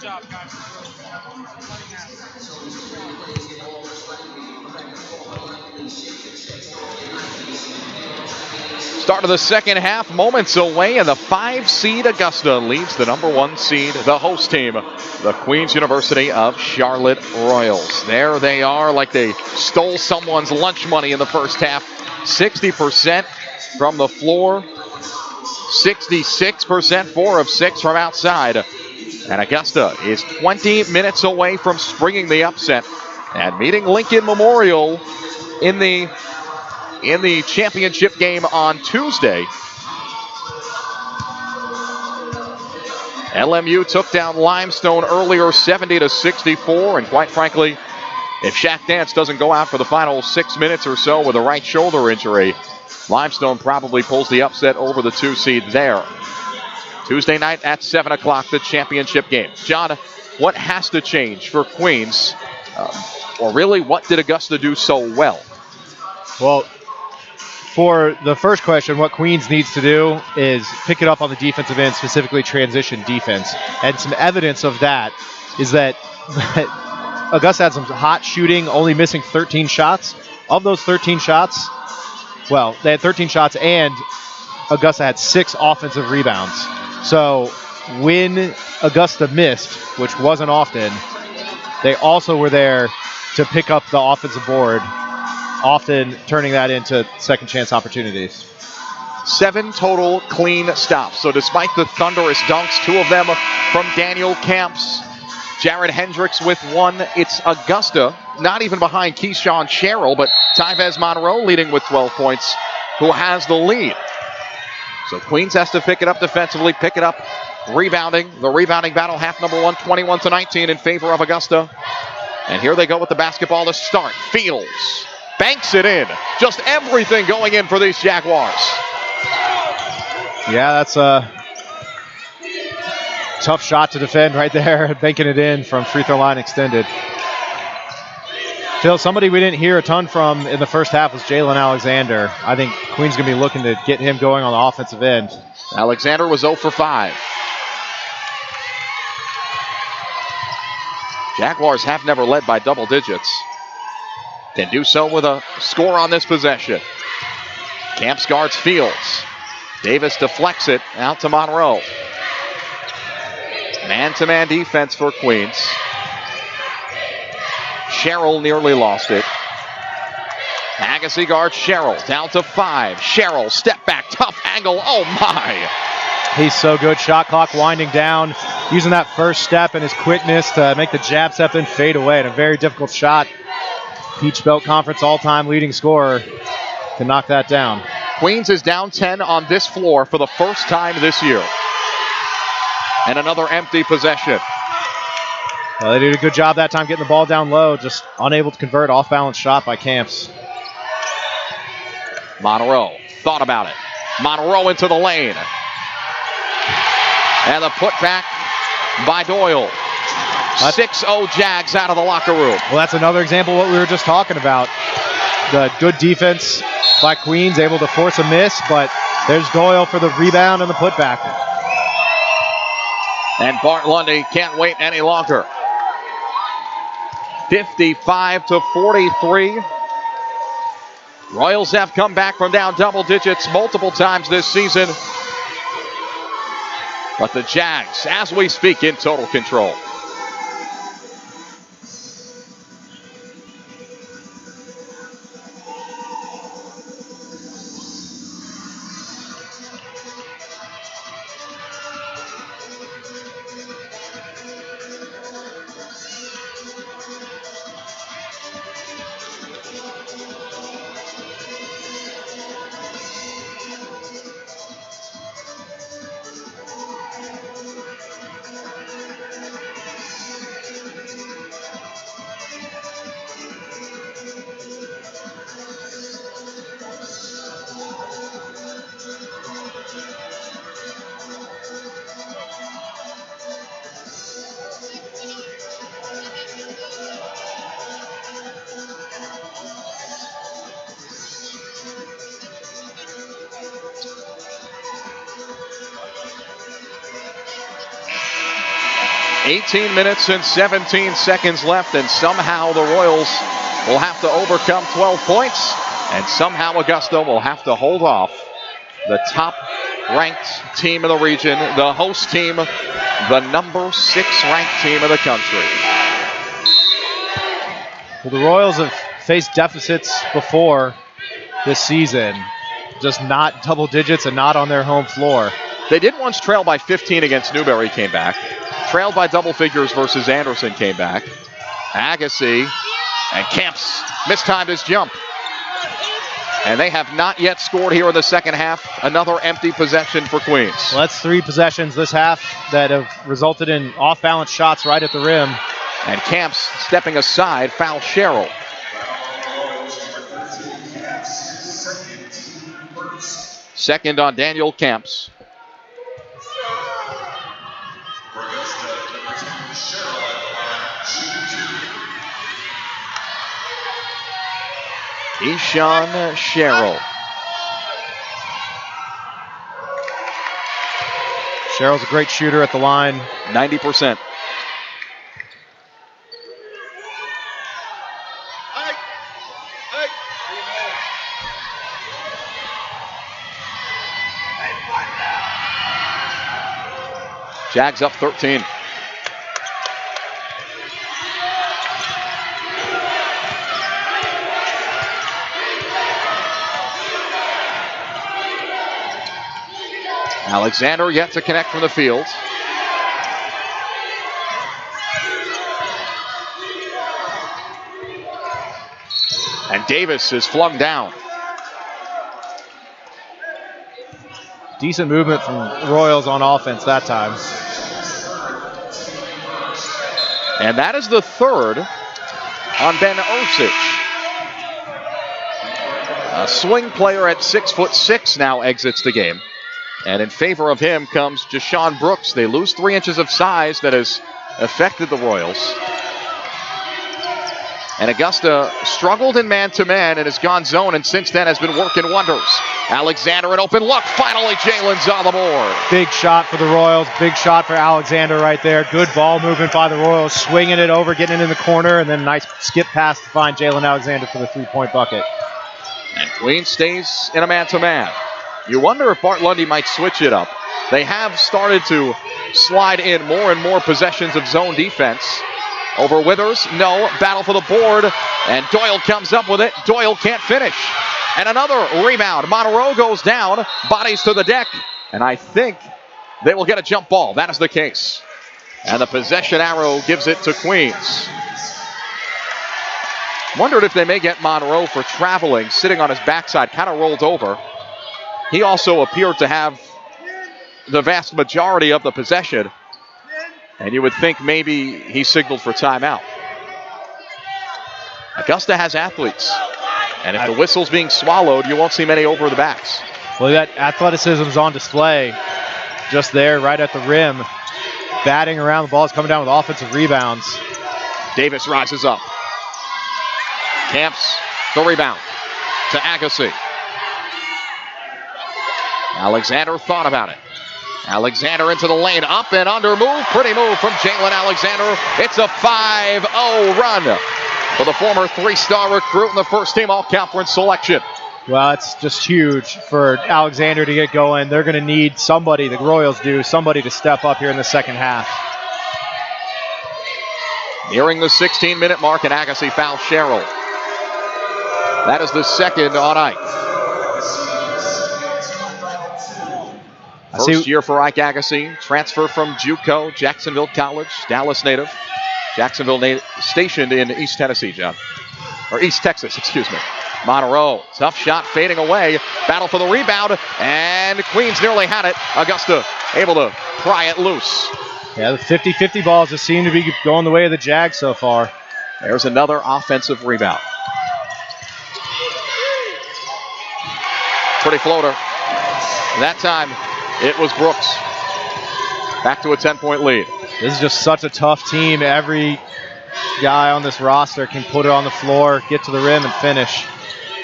Speaker 4: Good job, guys.
Speaker 1: Start of the second half, moments away, and the 5-seed Augusta leads the number 1 seed, the host team, the Queen's University of Charlotte Royals. There they are, like they stole someone's lunch money in the first half. 60% from the floor, 66%, 4 of 6 from outside. And Augusta is 20 minutes away from springing the upset and meeting Lincoln Memorial in the championship game on Tuesday. LMU took down Limestone earlier 70-64, and quite frankly, if Shaq Dance doesn't go out for the final 6 minutes or so with a right shoulder injury, Limestone probably pulls the upset over the 2 seed there. Tuesday night at 7 o'clock, the championship game. John, what has to change for Queens? Or really, what did Augusta do so well?
Speaker 2: Well, for the first question, what Queens needs to do is pick it up on the defensive end, specifically transition defense. And some evidence of that is that Augusta had some hot shooting, only missing 13 shots. Of those 13 shots, well, they had 13 shots and Augusta had 6 offensive rebounds. So when Augusta missed, which wasn't often, they also were there to pick up the offensive board, often turning that into second chance opportunities.
Speaker 1: 7 total clean stops. So despite the thunderous dunks, 2 of them from Daniel Camps, Jared Hendricks with 1. It's Augusta, not even behind Keyshawn Sherrill, but Tyvez Monroe leading with 12 points, who has the lead. So Queens has to pick it up defensively, pick it up rebounding. The rebounding battle, half number 1, 21-19 in favor of Augusta. And here they go with the basketball to start. Fields banks it in. Just everything going in for these Jaguars.
Speaker 2: Yeah, that's a tough shot to defend right there, banking it in from free throw line extended. Phil, somebody we didn't hear a ton from in the first half was Jalen Alexander. I think Queen's going to be looking to get him going on the offensive end.
Speaker 1: Alexander was 0 for 5. Jaguars have never led by double digits. Can do so with a score on this possession. Camps guards Fields. Davis deflects it out to Monroe. Man-to-man defense for Queens. Sherrill nearly lost it. Agassi guards Sherrill, down to 5. Sherrill, step back, tough angle, oh my!
Speaker 2: He's so good, shot clock winding down, using that first step and his quickness to make the jab step and fade away, and a very difficult shot. Peach Belt Conference all-time leading scorer can knock that down.
Speaker 1: Queens is down 10 on this floor for the first time this year. And another empty possession.
Speaker 2: Well, they did a good job that time getting the ball down low, just unable to convert off-balance shot by Camps.
Speaker 1: Monroe thought about it. Monroe into the lane. And the putback by Doyle. 6-0 Jags out of the locker room.
Speaker 2: Well, that's another example of what we were just talking about. The good defense by Queens, able to force a miss, but there's Doyle for the rebound and the putback.
Speaker 1: And Bart Lundy can't wait any longer. 55-43. Royals have come back from down double digits multiple times this season. But the Jags, as we speak, in total control. $18 minutes and 17 seconds left, and somehow the Royals will have to overcome 12 points, and somehow Augusta will have to hold off the top-ranked team in the region, the host team, the number 6 ranked team in the country.
Speaker 2: Well, the Royals have faced deficits before this season, just not double digits and not on their home floor.
Speaker 1: They did once trail by 15 against Newberry, came back. Trailed by double figures versus Anderson, came back. Agassi and Camps mistimed his jump. And they have not yet scored here in the second half. Another empty possession for Queens.
Speaker 2: Well, that's 3 possessions this half that have resulted in off-balance shots right at the rim.
Speaker 1: And Camps stepping aside, foul Sherrill. Second on Daniel Camps. Ishan Sherrill.
Speaker 2: Sherrill's a great shooter at the line.
Speaker 1: 90%. Jags up 13. Alexander yet to connect from the field. And Davis is flung down.
Speaker 2: Decent movement from Royals on offense that time.
Speaker 1: And that is the third on Ben Ursich. A swing player at 6'6" now exits the game. And in favor of him comes Jashawn Brooks. They lose 3 inches of size that has affected the Royals. And Augusta struggled in man-to-man and has gone zone, and since then has been working wonders. Alexander, an open look. Finally, Jalen's on the board.
Speaker 2: Big shot for the Royals. Big shot for Alexander right there. Good ball movement by the Royals. Swinging it over, getting it in the corner, and then a nice skip pass to find Jalen Alexander for the 3-point bucket.
Speaker 1: And Queens stays in a man-to-man. You wonder if Bart Lundy might switch it up. They have started to slide in more and more possessions of zone defense. Over Withers, no, battle for the board, and Doyle comes up with it. Doyle can't finish. And another rebound. Monroe goes down, bodies to the deck, and I think they will get a jump ball. That is the case. And the possession arrow gives it to Queens. Wondered if they may get Monroe for traveling, sitting on his backside, kind of rolled over. He also appeared to have the vast majority of the possession. And you would think maybe he signaled for timeout. Augusta has athletes. And if the whistle's being swallowed, you won't see many over the backs.
Speaker 2: Well, that athleticism's on display just there right at the rim. Batting around, the ball's coming down with offensive rebounds.
Speaker 1: Davis rises up. Camps the rebound to Agassi. Alexander thought about it. Alexander into the lane, up and under move. Pretty move from Jalen Alexander. It's a 5-0 run for the former 3-star recruit in the first team all-conference selection.
Speaker 2: Well, it's just huge for Alexander to get going. They're going to need somebody, the Royals do, somebody to step up here in the second half.
Speaker 1: Nearing the 16-minute mark, and Agassi fouls Sherrill. That is the second on Ike. First year for Ike Agassi, transfer from JUCO, Jacksonville College, Dallas native. Jacksonville stationed in East Tennessee, John. Or East Texas, excuse me. Monroe, tough shot fading away. Battle for the rebound, and Queens nearly had it. Augusta able to pry it loose.
Speaker 2: Yeah, the 50-50 balls just seem to be going the way of the Jags so far.
Speaker 1: There's another offensive rebound. Pretty floater. That time, it was Brooks. Back to a 10-point lead.
Speaker 2: This is just such a tough team. Every guy on this roster can put it on the floor, get to the rim, and finish.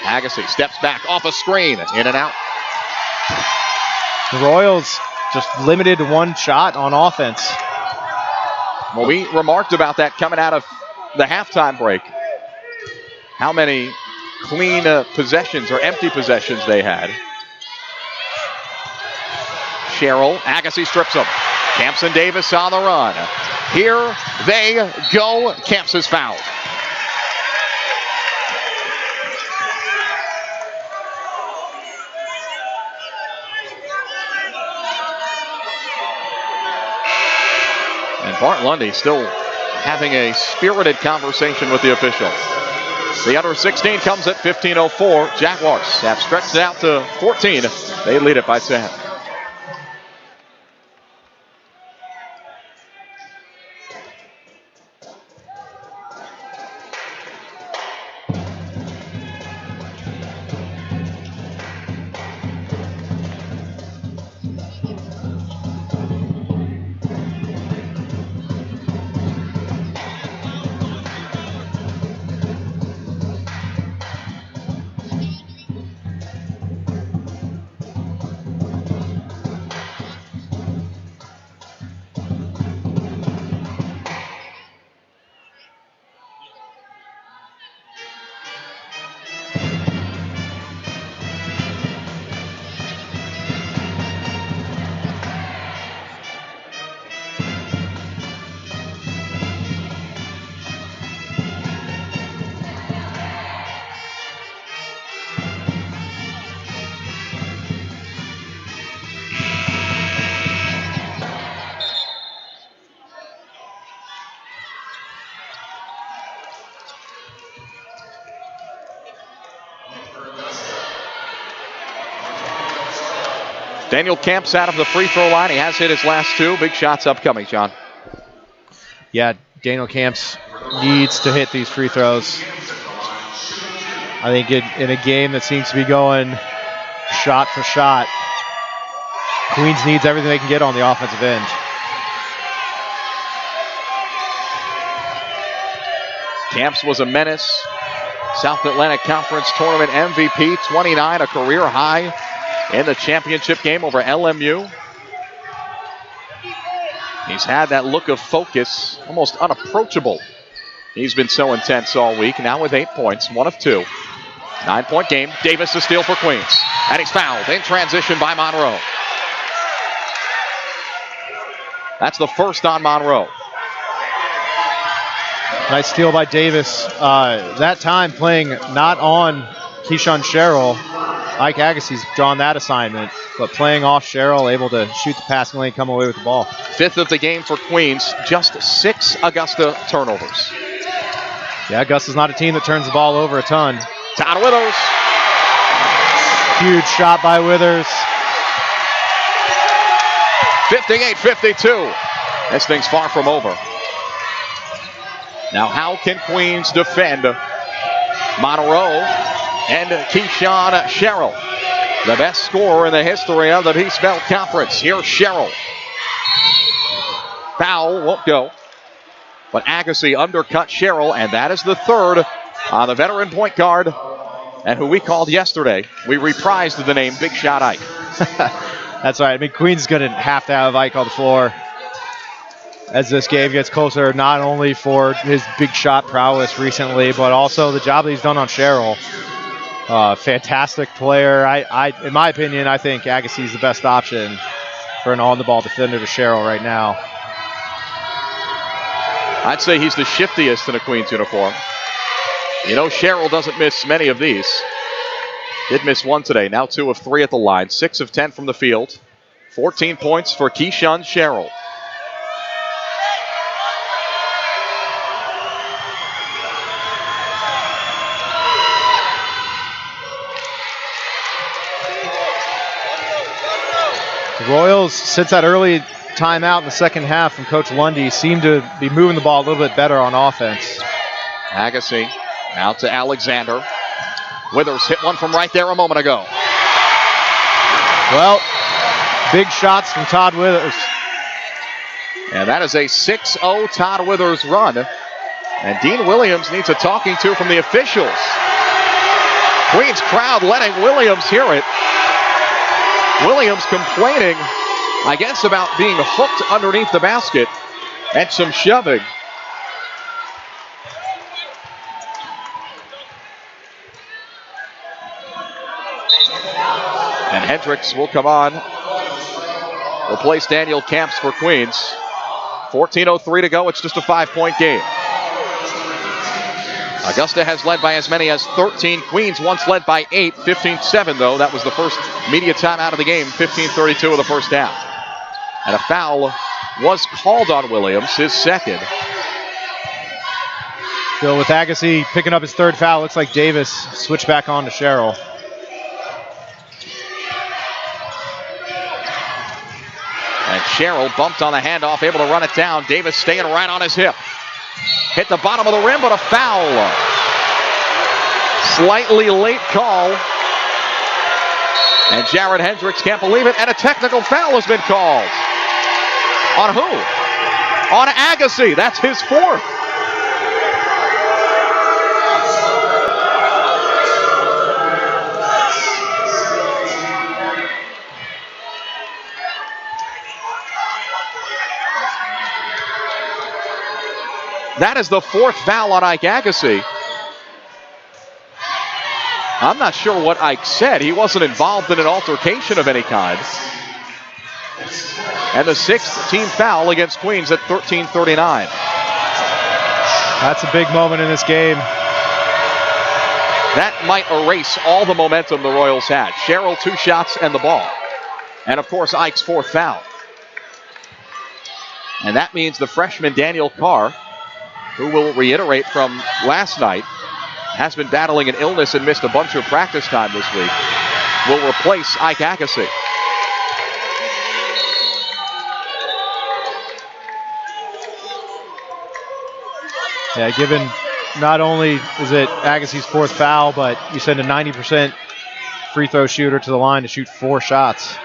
Speaker 1: Agassi steps back off a screen, in and out.
Speaker 2: The Royals just limited to one shot on offense.
Speaker 1: Well, we remarked about that coming out of the halftime break. How many clean possessions or empty possessions they had. Sherrill, Agassi strips him. Camps and Davis on the run. Here they go. Camps is fouled. And Bart Lundy still having a spirited conversation with the official. The under 16 comes at 15:04. Jaguars have stretched it out to 14. They lead it by 10. Daniel Camps out of the free throw line. He has hit his last two. Big shots upcoming, John.
Speaker 2: Yeah, Daniel Camps needs to hit these free throws. I think in a game that seems to be going shot for shot, Queens needs everything they can get on the offensive end.
Speaker 1: Camps was a menace. South Atlantic Conference Tournament MVP, 29, a career high in the championship game over LMU. He's had that look of focus, almost unapproachable. He's been so intense all week. Now with 8 points, 1 of 2. 9-point game. Davis to steal for Queens. And he's fouled in transition by Monroe. That's the first on Monroe.
Speaker 2: Nice steal by Davis. That time playing not on Keyshawn Sherrill. Ike Agassi's drawn that assignment, but playing off Sherrill, able to shoot the passing lane, come away with the ball. 5th
Speaker 1: of the game for Queens, just 6 Augusta turnovers.
Speaker 2: Yeah, Augusta's not a team that turns the ball over a ton.
Speaker 1: Todd Withers.
Speaker 2: Huge shot by Withers.
Speaker 1: 58-52. This thing's far from over. Now how can Queens defend Monroe and Keyshawn Sherrill, the best scorer in the history of the Peace Belt Conference? Here's Sherrill. Foul won't go, but Agassi undercut Sherrill, and that is the third on the veteran point guard, and who we called yesterday. We reprised the name Big Shot Ike.
Speaker 2: That's right. I mean, Queens is going to have Ike on the floor as this game gets closer, not only for his big shot prowess recently, but also the job that he's done on Sherrill. Fantastic player. In my opinion, I think Agassi is the best option for an on-the-ball defender to Sherrill right now.
Speaker 1: I'd say he's the shiftiest in a Queens uniform. You know, Sherrill doesn't miss many of these. Did miss one today. Now 2 of 3 at the line. 6 of 10 from the field. 14 points for Keyshawn Sherrill.
Speaker 2: The Royals, since that early timeout in the second half from Coach Lundy, seem to be moving the ball a little bit better on offense.
Speaker 1: Agassi out to Alexander. Withers hit one from right there a moment ago.
Speaker 2: Well, big shots from Todd Withers.
Speaker 1: And that is a 6-0 Todd Withers run. And Dean Williams needs a talking to from the officials. Queens crowd letting Williams hear it. Williams complaining, I guess, about being hooked underneath the basket and some shoving. And Hendricks will come on, replace Daniel Camps for Queens. 14:03 to go. It's just a 5-point game. Augusta has led by as many as 13. Queens once led by 8. 15-7, though. That was the first media timeout of the game. 15:32 of the first half. And a foul was called on Williams, his second.
Speaker 2: Bill, with Agassi picking up his third foul, looks like Davis switched back on to Sherrill.
Speaker 1: And Sherrill bumped on the handoff, able to run it down. Davis staying right on his hip. Hit the bottom of the rim, but a foul. Slightly late call. And Jared Hendricks can't believe it. And a technical foul has been called. On who? On Agassi. That's his fourth. That is the fourth foul on Ike Agassi. I'm not sure what Ike said. He wasn't involved in an altercation of any kind. And the 6th team foul against Queens at 13:39.
Speaker 2: That's a big moment in this game.
Speaker 1: That might erase all the momentum the Royals had. Sherrill 2 shots and the ball. And of course Ike's 4th foul. And that means the freshman Daniel Carr, who will reiterate from last night, has been battling an illness and missed a bunch of practice time this week, will replace Ike Agassi.
Speaker 2: Yeah, given not only is it Agassi's 4th foul, but you send a 90% free throw shooter to the line to shoot 4 shots.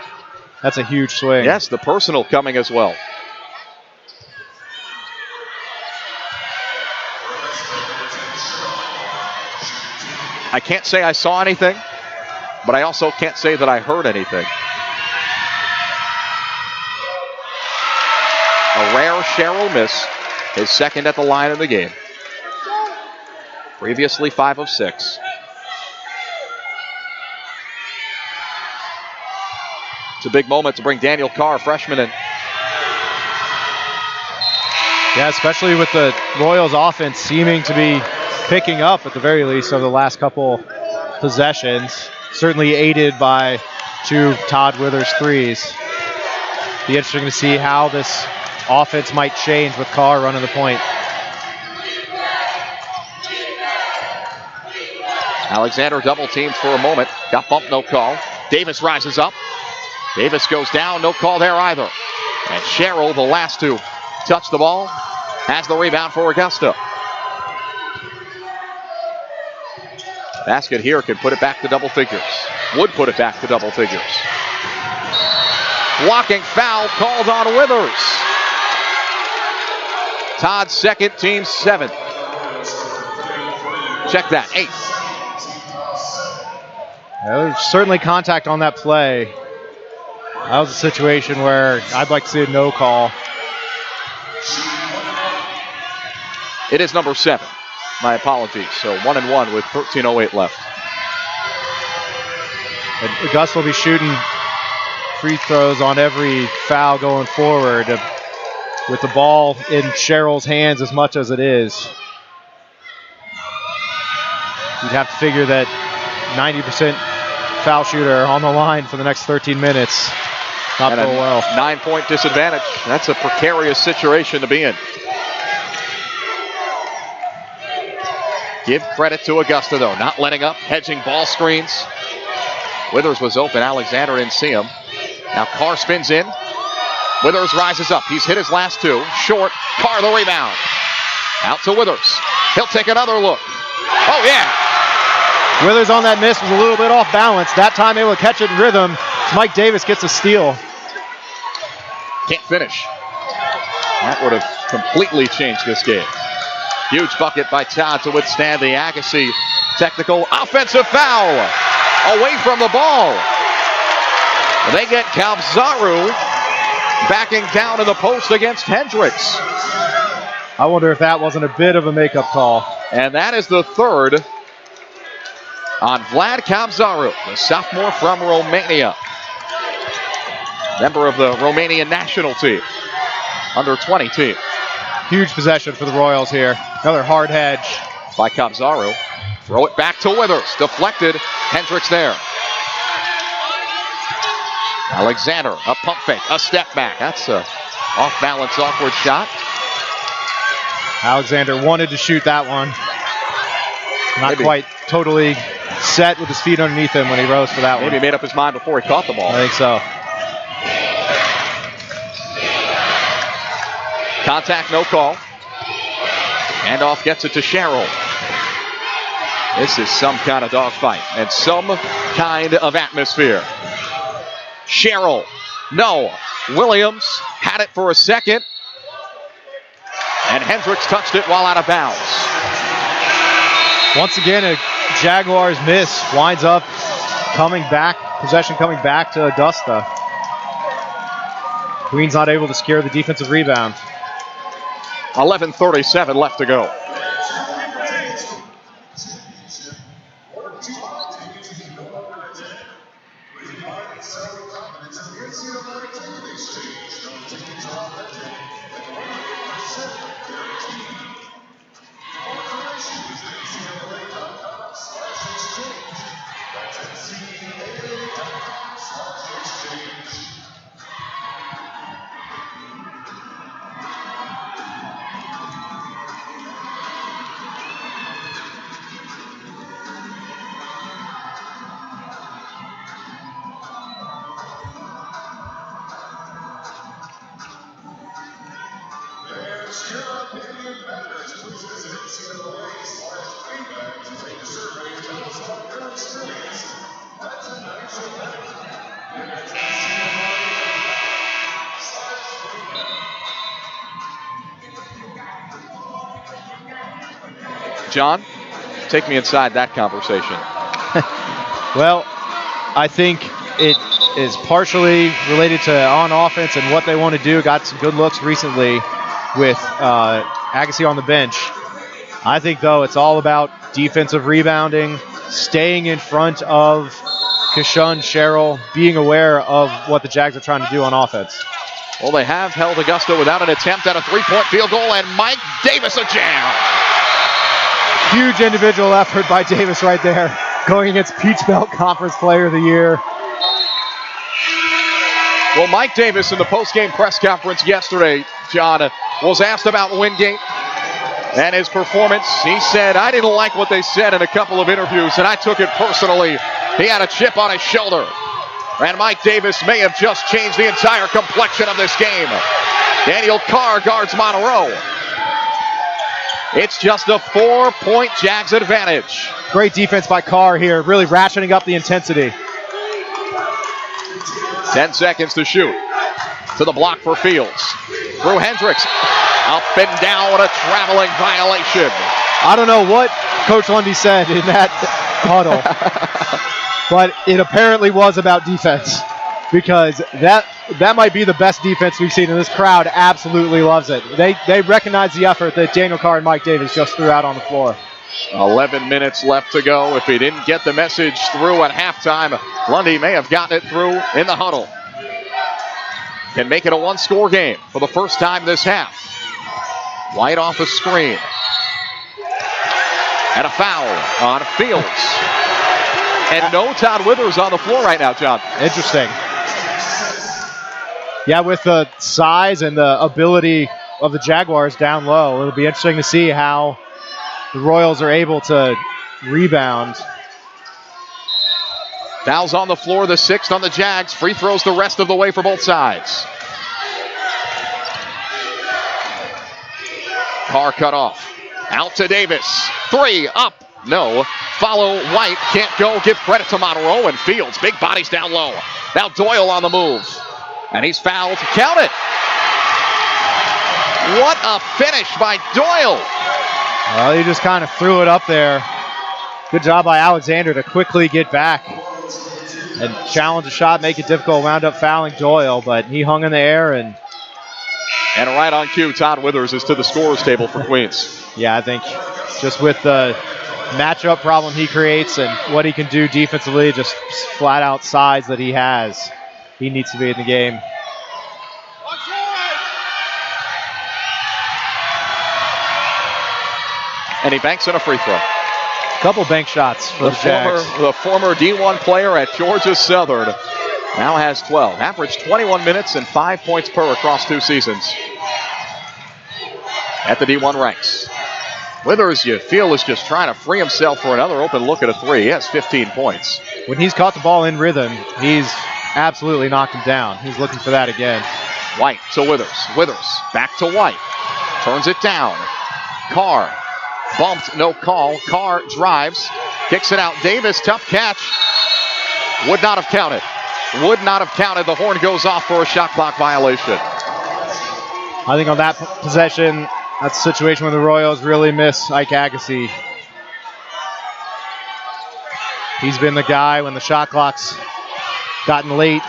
Speaker 2: That's a huge swing.
Speaker 1: Yes, the personal coming as well. I can't say I saw anything, but I also can't say that I heard anything. A rare Sherrill miss, his second at the line in the game. Previously 5 of 6. It's a big moment to bring Daniel Carr, freshman, in.
Speaker 2: Yeah, especially with the Royals offense seeming to be picking up at the very least over the last couple possessions. Certainly aided by 2 Todd Withers threes. Be interesting to see how this offense might change with Carr running the point.
Speaker 1: Alexander double teamed for a moment. Got bumped, no call. Davis rises up. Davis goes down, no call there either. And Sherrill, the last to touch the ball, has the rebound for Augusta. Basket here could put it back to double figures. Would put it back to double figures. Blocking foul called on Withers. Todd's second, team 7th. Check that, 8th.
Speaker 2: Yeah, there's certainly contact on that play. That was a situation where I'd like to see a no call.
Speaker 1: It is number 7. My apologies. So 1-1 with 13:08 left.
Speaker 2: And Augusta will be shooting free throws on every foul going forward with the ball in Sherrill's hands as much as it is. You'd have to figure that 90% foul shooter on the line for the next 13 minutes. Not
Speaker 1: and
Speaker 2: going well.
Speaker 1: 9-point disadvantage. That's a precarious situation to be in. Give credit to Augusta, though, not letting up, hedging ball screens. Withers was open. Alexander didn't see him. Now Carr spins in. Withers rises up. He's hit his last two. Short. Carr the rebound. Out to Withers. He'll take another look. Oh, yeah.
Speaker 2: Withers on that miss was a little bit off balance. That time able to catch it in rhythm. Mike Davis gets a steal.
Speaker 1: Can't finish. That would have completely changed this game. Huge bucket by Todd to withstand the Agassi technical offensive foul. Away from the ball. They get Kabzaru backing down to the post against Hendricks.
Speaker 2: I wonder if that wasn't a bit of a makeup call.
Speaker 1: And that is the third on Vlad Kabzaru, the sophomore from Romania. Member of the Romanian national team, under 20 team.
Speaker 2: Huge possession for the Royals here. Another hard hedge
Speaker 1: by Kabzaru. Throw it back to Withers. Deflected. Hendricks there. Alexander, a pump fake, a step back. That's a off-balance, awkward shot.
Speaker 2: Alexander wanted to shoot that one. Not quite totally set with his feet underneath him when he rose for that one.
Speaker 1: Maybe he made up his mind before he caught the ball.
Speaker 2: I think so.
Speaker 1: Contact, no call. Handoff gets it to Sherrill. This is some kind of dogfight and some kind of atmosphere. Sherrill, no. Williams had it for a second. And Hendricks touched it while out of bounds.
Speaker 2: Once again, a Jaguars miss winds up possession coming back to Augusta. Queens not able to secure the defensive rebound.
Speaker 1: 11:37 left to go. John, take me inside that conversation.
Speaker 2: Well, I think it is partially related to on offense and what they want to do. Got some good looks recently with Agassi on the bench. I think, though, it's all about defensive rebounding, staying in front of Kishun, Sherrill, being aware of what the Jags are trying to do on offense.
Speaker 1: Well, they have held Augusta without an attempt at a three-point field goal, and Mike Davis a jam.
Speaker 2: Huge individual effort by Davis right there, going against Peach Belt Conference Player of the Year.
Speaker 1: Well, Mike Davis in the post-game press conference yesterday, John, was asked about Wingate and his performance. He said, I didn't like what they said in a couple of interviews, and I took it personally. He had a chip on his shoulder. And Mike Davis may have just changed the entire complexion of this game. Daniel Carr guards Monroe. It's just a 4-point Jags advantage.
Speaker 2: Great defense by Carr here, really ratcheting up the intensity.
Speaker 1: 10 seconds to shoot. To the block for Fields. Through Hendricks. Up and down, a traveling violation.
Speaker 2: I don't know what Coach Lundy said in that huddle, but it apparently was about defense, because that might be the best defense we've seen, and this crowd absolutely loves it. They recognize the effort that Daniel Carr and Mike Davis just threw out on the floor.
Speaker 1: 11 minutes left to go. If he didn't get the message through at halftime, Lundy may have gotten it through in the huddle. Can make it a one-score game for the first time this half. White off a screen. And a foul on Fields. And no Todd Withers on the floor right now, John.
Speaker 2: Interesting. Yeah, with the size and the ability of the Jaguars down low, it'll be interesting to see how the Royals are able to rebound.
Speaker 1: Fouls on the floor, the 6th on the Jags. Free throws the rest of the way for both sides. Carr cut off. Out to Davis. 3 up. No. Follow White. Can't go. Give credit to Monroe and Fields. Big bodies down low. Now Doyle on the move. And he's fouled. Count it. What a finish by Doyle.
Speaker 2: Well, he just kind of threw it up there. Good job by Alexander to quickly get back and challenge the shot, make it difficult. Wound up fouling Doyle, but he hung in the air. And
Speaker 1: right on cue, Todd Withers is to the scorer's table for Queens.
Speaker 2: Yeah, I think just with the matchup problem he creates and what he can do defensively, just flat out size that he has, he needs to be in the game.
Speaker 1: And he banks in a free throw.
Speaker 2: Couple bank shots for the Jags.
Speaker 1: The former D1 player at Georgia Southern now has 12. Averaged 21 minutes and 5 points per across 2 seasons at the D1 ranks. Withers, you feel, is just trying to free himself for another open look at a 3. He has 15 points.
Speaker 2: When he's caught the ball in rhythm, he's absolutely knocked him down. He's looking for that again.
Speaker 1: White to Withers. Withers back to White. Turns it down. Carr bumped, no call. Carr drives, kicks it out. Davis, tough catch. Would not have counted. Would not have counted. The horn goes off for a shot clock violation.
Speaker 2: I think on that possession, that's a situation where the Royals really miss Ike Agassi. He's been the guy when the shot clock's gotten late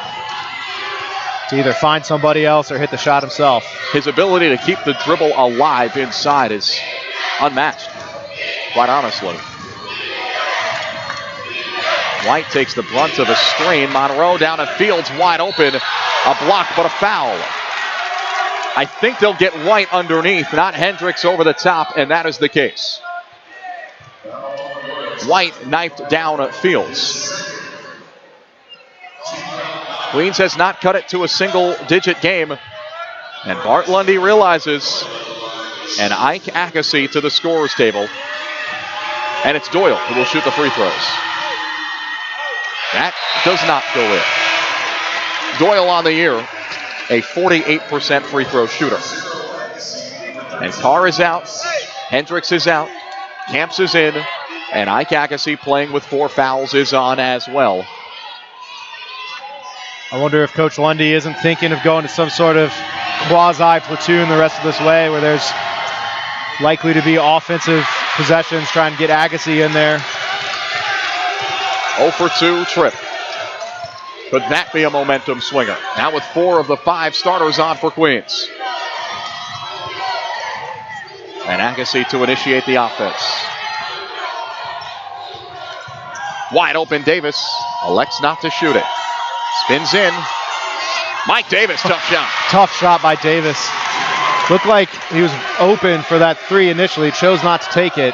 Speaker 2: to either find somebody else or hit the shot himself.
Speaker 1: His ability to keep the dribble alive inside is unmatched, quite honestly. White takes the brunt of a screen. Monroe down at Fields, wide open. A block, but a foul. I think they'll get White underneath, not Hendricks over the top, and that is the case. White knifed down at Fields. Queens has not cut it to a single-digit game, and Bart Lundy realizes, and Ike Agassi to the scorer's table, and it's Doyle who will shoot the free throws. That does not go in. Doyle on the year, a 48% free throw shooter. And Carr is out, Hendricks is out, Camps is in, and Ike Agassi, playing with 4 fouls, is on as well.
Speaker 2: I wonder if Coach Lundy isn't thinking of going to some sort of quasi-platoon the rest of this way, where there's likely to be offensive possessions, trying to get Agassi in there.
Speaker 1: 0 for 2 trip. Could that be a momentum swinger? Now with 4 of the 5 starters on for Queens. And Agassi to initiate the offense. Wide open Davis. Elects not to shoot it. Spins in. Mike Davis, tough shot.
Speaker 2: Tough shot by Davis. Looked like he was open for that 3 initially. Chose not to take it.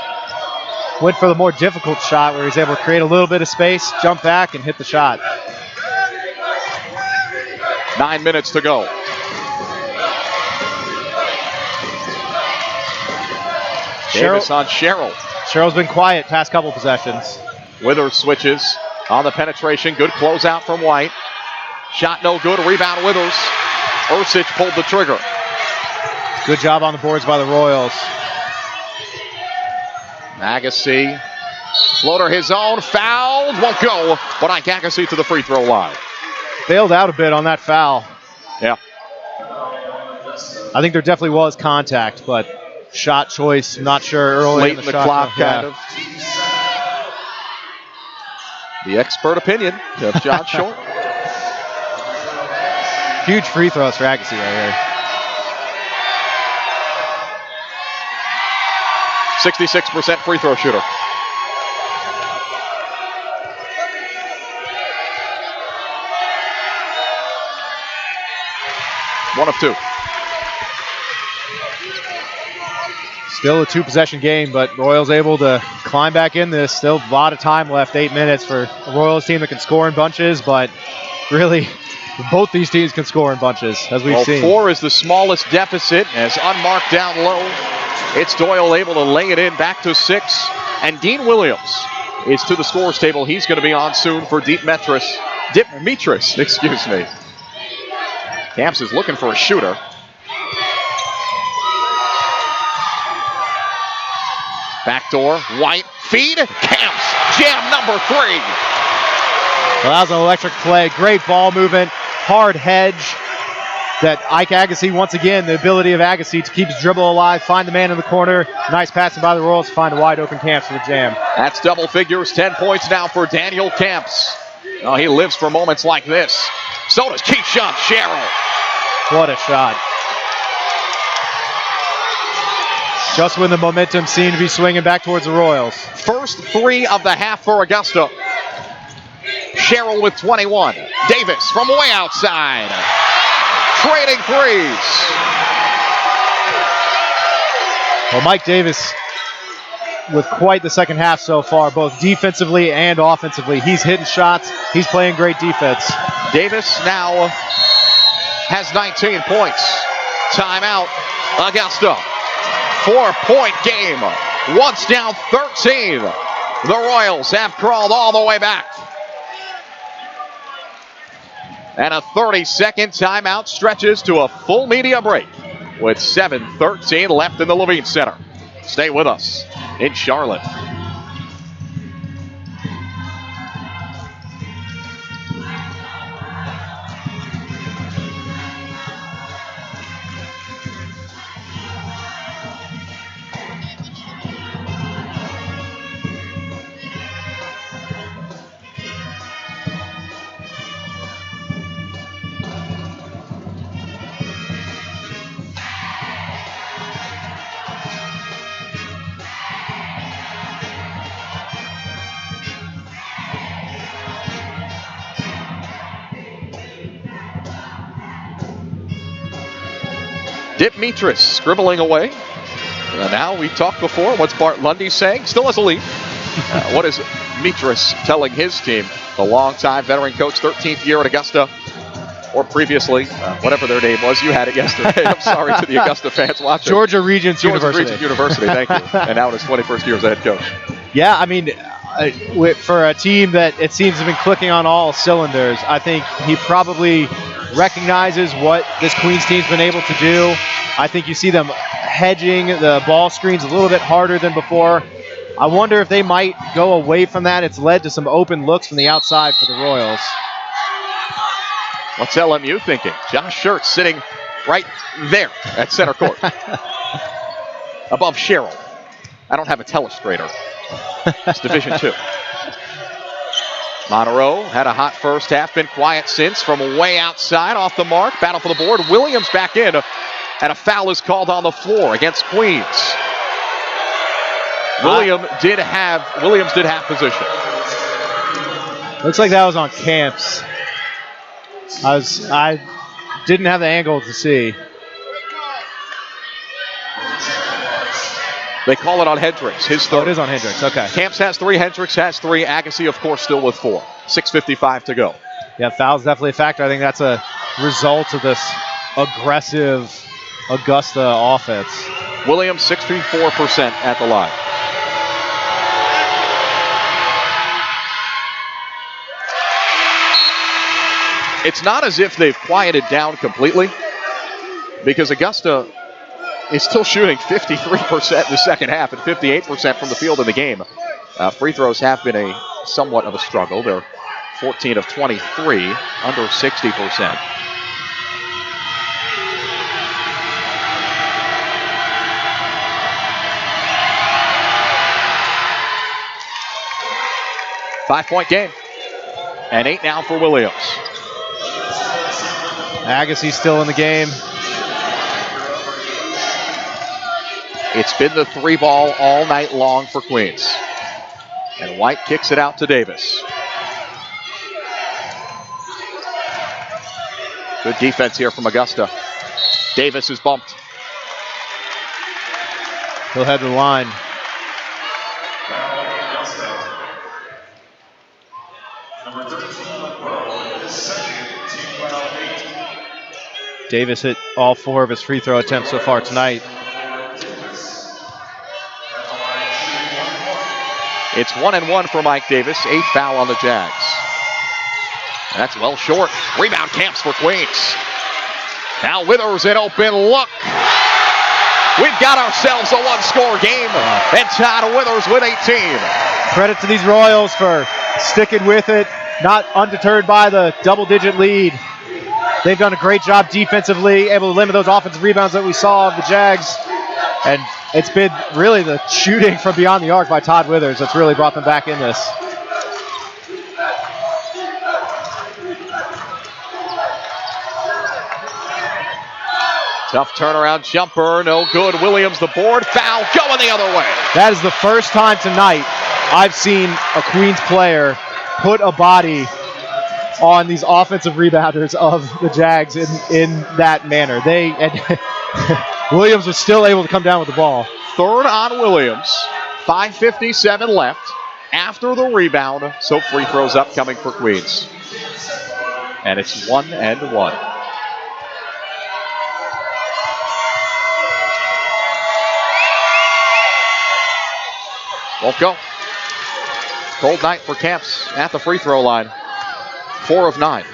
Speaker 2: Went for the more difficult shot where he was able to create a little bit of space, jump back, and hit the shot.
Speaker 1: 9 minutes to go. Davis on Sherrill.
Speaker 2: Sherrill's been quiet past couple possessions.
Speaker 1: Withers switches on the penetration. Good closeout from White. Shot no good. Rebound Withers. Ursic pulled the trigger.
Speaker 2: Good job on the boards by the Royals.
Speaker 1: Agassi. Floater his own. Fouled. Won't go. But Ike Agassi to the free throw line.
Speaker 2: Bailed out a bit on that foul.
Speaker 1: Yeah.
Speaker 2: I think there definitely was contact, but shot choice, not sure early
Speaker 1: late in the clock, kind of. The expert opinion of John Short.
Speaker 2: Huge free throws for Agassi right here.
Speaker 1: 66% free throw shooter. One of two.
Speaker 2: Still a 2-possession game, but Royals able to climb back in this. Still a lot of time left, 8 minutes for a Royals team that can score in bunches, but really both these teams can score in bunches, as we've seen.
Speaker 1: 4 is the smallest deficit as unmarked down low. It's Doyle able to lay it in back to 6. And Dean Williams is to the scores table. He's going to be on soon for Demetris, excuse me. Camps is looking for a shooter. Backdoor, White, feed, Camps, jam number 3.
Speaker 2: Well, that was an electric play. Great ball movement, hard hedge. That Ike Agassi, once again, the ability of Agassi to keep his dribble alive, find the man in the corner. Nice passing by the Royals to find a wide open Camps for the jam.
Speaker 1: That's double figures, 10 points now for Daniel Camps. Oh, he lives for moments like this. So does Keyshawn Sherrill.
Speaker 2: What a shot. Just when the momentum seemed to be swinging back towards the Royals.
Speaker 1: First 3 of the half for Augusta. Sherrill with 21. Davis from way outside. Trading threes.
Speaker 2: Well, Mike Davis with quite the second half so far, both defensively and offensively. He's hitting shots. He's playing great defense.
Speaker 1: Davis now has 19 points. Timeout, Augusta. 4-point game. Once down 13. The Royals have crawled all the way back. And a 30-second timeout stretches to a full media break with 7:13 left in the Levine Center. Stay with us in Charlotte. Demetris scribbling away. Now we talked before. What's Bart Lundy saying? Still has a lead. What is Demetris telling his team? The longtime veteran coach, 13th year at Augusta, or previously, whatever their name was. You had it yesterday. I'm sorry to the Augusta fans watching.
Speaker 2: Georgia Regents University.
Speaker 1: Regents University, thank you. And now in his 21st year as a head coach.
Speaker 2: Yeah, I mean, for a team that it seems to have been clicking on all cylinders, I think he probably recognizes what this Queens team's been able to do. I think you see them hedging the ball screens a little bit harder than before. I wonder if they might go away from that. It's led to some open looks from the outside for the Royals.
Speaker 1: What's LMU thinking? Josh Schertz sitting right there at center court. Above Sherrill. I don't have a telestrator. It's Division II. Monroe had a hot first half, been quiet since from way outside, off the mark, battle for the board. Williams back in, and a foul is called on the floor against Queens. Williams did have position.
Speaker 2: Looks like that was on Camps. I didn't have the angle to see.
Speaker 1: They call it on Hendricks, his third.
Speaker 2: Oh, it is on Hendricks, okay.
Speaker 1: Camps has 3, Hendricks has 3, Agassi, of course, still with 4. 6:55 to go.
Speaker 2: Yeah, foul's definitely a factor. I think that's a result of this aggressive Augusta offense.
Speaker 1: Williams, 64% at the line. It's not as if they've quieted down completely, because Augusta is still shooting 53% in the second half and 58% from the field in the game. Free throws have been somewhat of a struggle. They're 14 of 23, under 60%. Five-point game. And 8 now for Williams.
Speaker 2: Agassi's still in the game.
Speaker 1: It's been the 3 ball all night long for Queens. And White kicks it out to Davis. Good defense here from Augusta. Davis is bumped.
Speaker 2: He'll head to the line. Davis hit all 4 of his free throw attempts so far tonight.
Speaker 1: It's 1-1 for Mike Davis. 8th foul on the Jags. That's well short. Rebound Camps for Queens. Now Withers an open look. We've got ourselves a 1-score game. And Todd Withers with 18.
Speaker 2: Credit to these Royals for sticking with it, not undeterred by the double-digit lead. They've done a great job defensively, able to limit those offensive rebounds that we saw of the Jags. And it's been really the shooting from beyond the arc by Todd Withers that's really brought them back in this.
Speaker 1: Tough turnaround jumper, no good. Williams the board, foul, going the other way.
Speaker 2: That is the first time tonight I've seen a Queens player put a body on these offensive rebounders of the Jags in that manner. Williams was still able to come down with the ball.
Speaker 1: 3rd on Williams, 5:57 left after the rebound, so free throws upcoming for Queens. And it's 1-1. Won't go. Cold night for Camps at the free throw line. 4 of 9.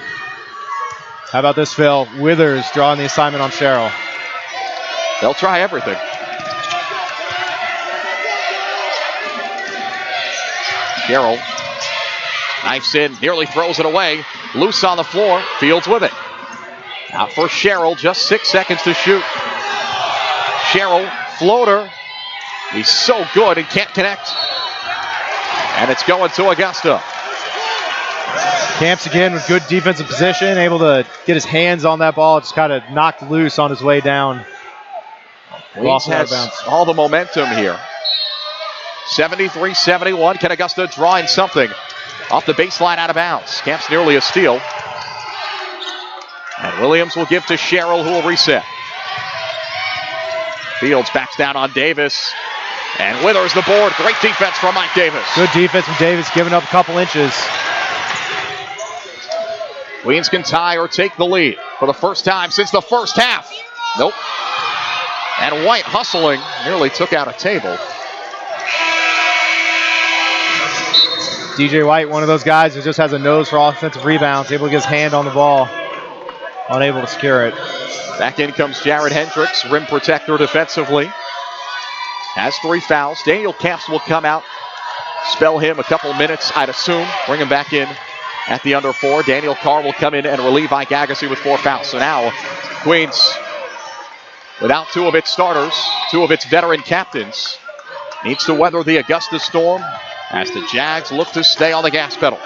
Speaker 2: How about this, Phil? Withers drawing the assignment on Sherrill.
Speaker 1: They'll try everything. Sherrill knifes in, nearly throws it away. Loose on the floor, Fields with it. Out for Sherrill, just 6 seconds to shoot. Sherrill, floater. He's so good and can't connect. And it's going to Augusta.
Speaker 2: Camps again with good defensive position, able to get his hands on that ball, just kind of knocked loose on his way down.
Speaker 1: Queens has all the momentum here. 73-71. Can Augusta draw in something? Off the baseline, out of bounds. Camps nearly a steal. And Williams will give to Sherrill, who will reset. Fields backs down on Davis. And Withers the board. Great defense from Mike Davis.
Speaker 2: Good defense from Davis, giving up a couple inches.
Speaker 1: Queens can tie or take the lead for the first time since the first half. Nope. And White hustling nearly took out a table.
Speaker 2: DJ White, one of those guys who just has a nose for offensive rebounds, able to get his hand on the ball, unable to secure it.
Speaker 1: Back in comes Jared Hendricks, rim protector defensively. Has 3 fouls. Daniel Camps will come out, spell him a couple minutes, I'd assume, bring him back in at the under 4. Daniel Carr will come in and relieve Ike Agassi with 4 fouls. So now Queens, without 2 of its starters, 2 of its veteran captains, needs to weather the Augusta storm as the Jags look to stay on the gas pedal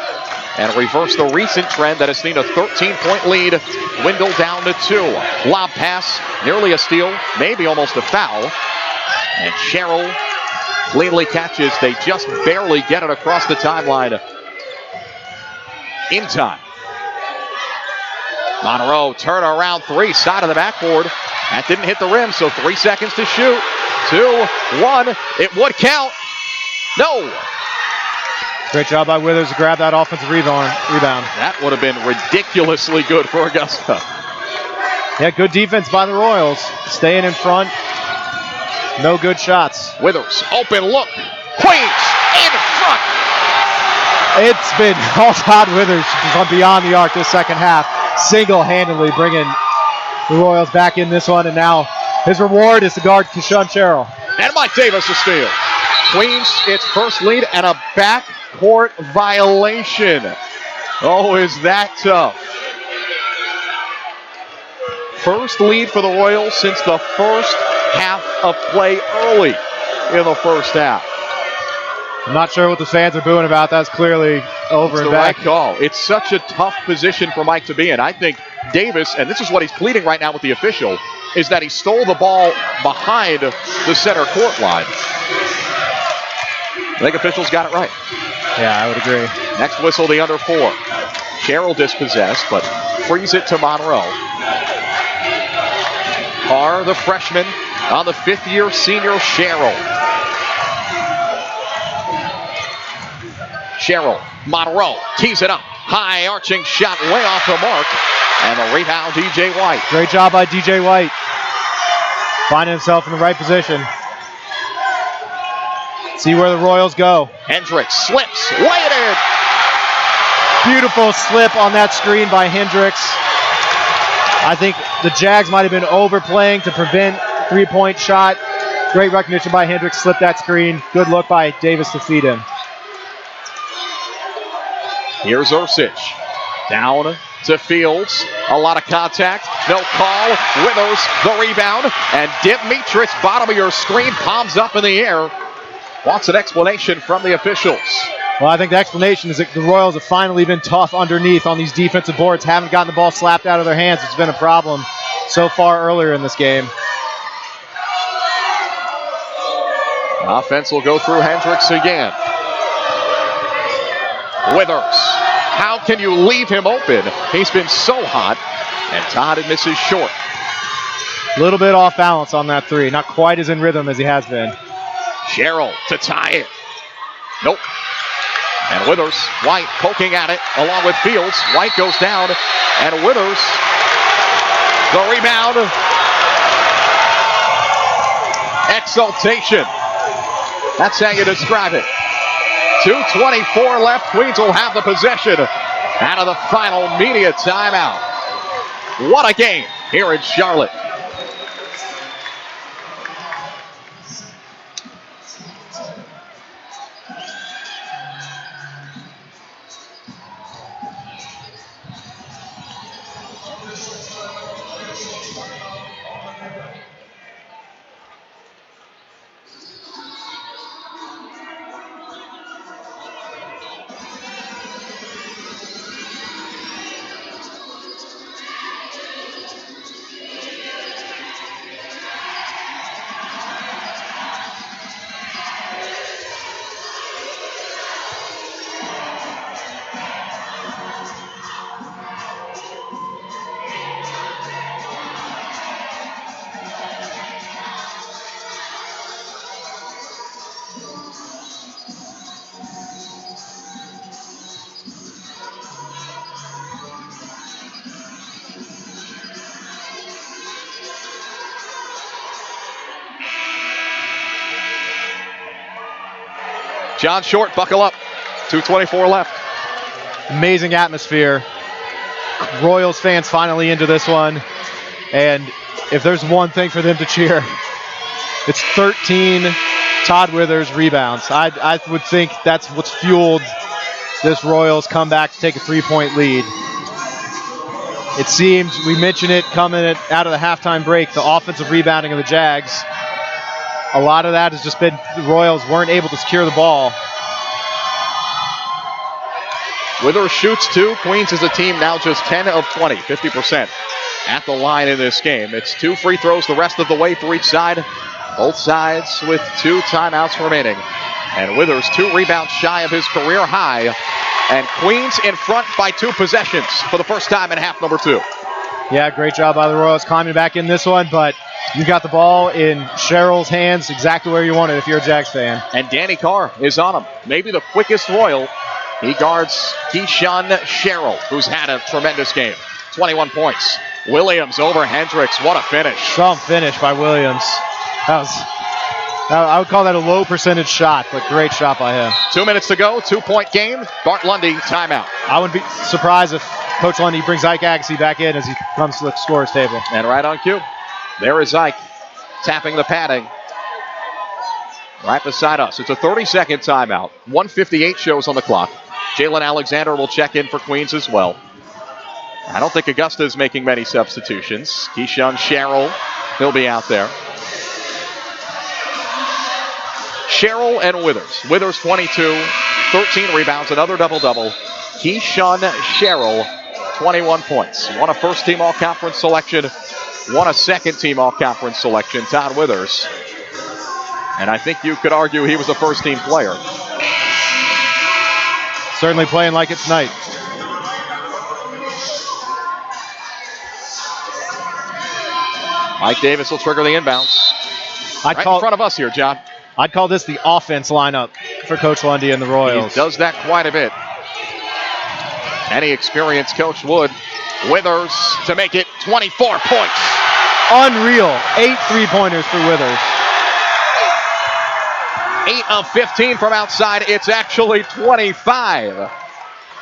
Speaker 1: and reverse the recent trend that has seen a 13-point lead dwindle down to 2. Lob pass, nearly a steal, maybe almost a foul. And Sherrill cleanly catches. They just barely get it across the timeline in time. Monroe, turn around 3, side of the backboard. That didn't hit the rim, so 3 seconds to shoot. 2, 1, it would count. No.
Speaker 2: Great job by Withers to grab that offensive rebound.
Speaker 1: That would have been ridiculously good for Augusta.
Speaker 2: Yeah, good defense by the Royals. Staying in front. No good shots.
Speaker 1: Withers, open look. Queens in front.
Speaker 2: It's been all Todd Withers from beyond the arc this second half, single-handedly bringing the Royals back in this one, and now his reward is to guard Keyshawn Sherrill.
Speaker 1: And Mike Davis a steal. Queens, its first lead and a backcourt violation. Oh, is that tough? First lead for the Royals since the first half of play early in the first half.
Speaker 2: I'm not sure what the fans are booing about. That's clearly over and back.
Speaker 1: Right call. It's such a tough position for Mike to be in. I think Davis, and this is what he's pleading right now with the official, is that he stole the ball behind the center court line. I think officials got it right.
Speaker 2: Yeah, I would agree.
Speaker 1: Next whistle, the under 4. Sherrill dispossessed, but frees it to Monroe. Carr, the freshman, on the 5th-year senior Sherrill. Sherrill, Monroe, tees it up. High arching shot way off the mark. And the rebound, DJ White.
Speaker 2: Great job by DJ White. Finding himself in the right position. See where the Royals go.
Speaker 1: Hendricks slips, lay it in.
Speaker 2: Beautiful slip on that screen by Hendricks. I think the Jags might have been overplaying to prevent three-point shot. Great recognition by Hendricks, slipped that screen. Good look by Davis to feed him.
Speaker 1: Here's Ursich. Down to Fields. A lot of contact. No call. Withers the rebound. And Dimitrich, bottom of your screen, palms up in the air. Wants an explanation from the officials.
Speaker 2: Well, I think the explanation is that the Royals have finally been tough underneath on these defensive boards. Haven't gotten the ball slapped out of their hands. It's been a problem so far earlier in this game.
Speaker 1: Offense will go through Hendricks again. Withers. How can you leave him open? He's been so hot. And Todd misses short.
Speaker 2: A little bit off balance on that three. Not quite as in rhythm as he has been.
Speaker 1: Sherrill to tie it. Nope. And Withers, White poking at it along with Fields. White goes down. And Withers, the rebound. Exultation. That's how you describe it. 2:24 left. Queens will have the possession out of the final media timeout. What a game here in Charlotte. John Short, buckle up. 2:24 left.
Speaker 2: Amazing atmosphere. Royals fans finally into this one. And if there's one thing for them to cheer, it's 13 Todd Withers rebounds. I would think that's what's fueled this Royals comeback to take a 3-point lead. It seemed, we mentioned it coming out of the halftime break, the offensive rebounding of the Jags. A lot of that has just been the Royals weren't able to secure the ball.
Speaker 1: Withers shoots 2. Queens is a team now just 10 of 20, 50% at the line in this game. It's 2 free throws the rest of the way for each side. Both sides with 2 timeouts remaining. And Withers 2 rebounds shy of his career high. And Queens in front by 2 possessions for the first time in half number 2.
Speaker 2: Yeah, great job by the Royals climbing back in this one, but you got the ball in Sherrill's hands exactly where you want it if you're a Jags fan.
Speaker 1: And Danny Carr is on him. Maybe the quickest Royal. He guards Keyshawn Sherrill, who's had a tremendous game. 21 points. Williams over Hendricks. What a finish.
Speaker 2: Some finish by Williams. I would call that a low percentage shot, but great shot by him.
Speaker 1: 2 minutes to go. 2-point game. Bart Lundy, timeout.
Speaker 2: I wouldn't be surprised if Coach Lundy brings Ike Agassi back in as he comes to the scorer's table.
Speaker 1: And right on cue. There is Ike tapping the padding right beside us. It's a 30-second timeout. 1:58 shows on the clock. Jalen Alexander will check in for Queens as well. I don't think Augusta is making many substitutions. Keyshawn Sherrill, he'll be out there. Sherrill and Withers. Withers 22, 13 rebounds, another double-double. Keyshawn Sherrill, 21 points. Won a first-team all-conference selection, won a second-team all-conference selection, Todd Withers. And I think you could argue he was a first-team player.
Speaker 2: Certainly playing like it's night.
Speaker 1: Mike Davis will trigger the inbounds. Right in front of us here, John.
Speaker 2: I'd call this the offense lineup for Coach Lundy and the Royals.
Speaker 1: He does that quite a bit. Any experienced coach would. Withers to make it 24 points.
Speaker 2: Unreal. 8 3-pointers for Withers.
Speaker 1: 8 of 15 from outside. It's actually 25.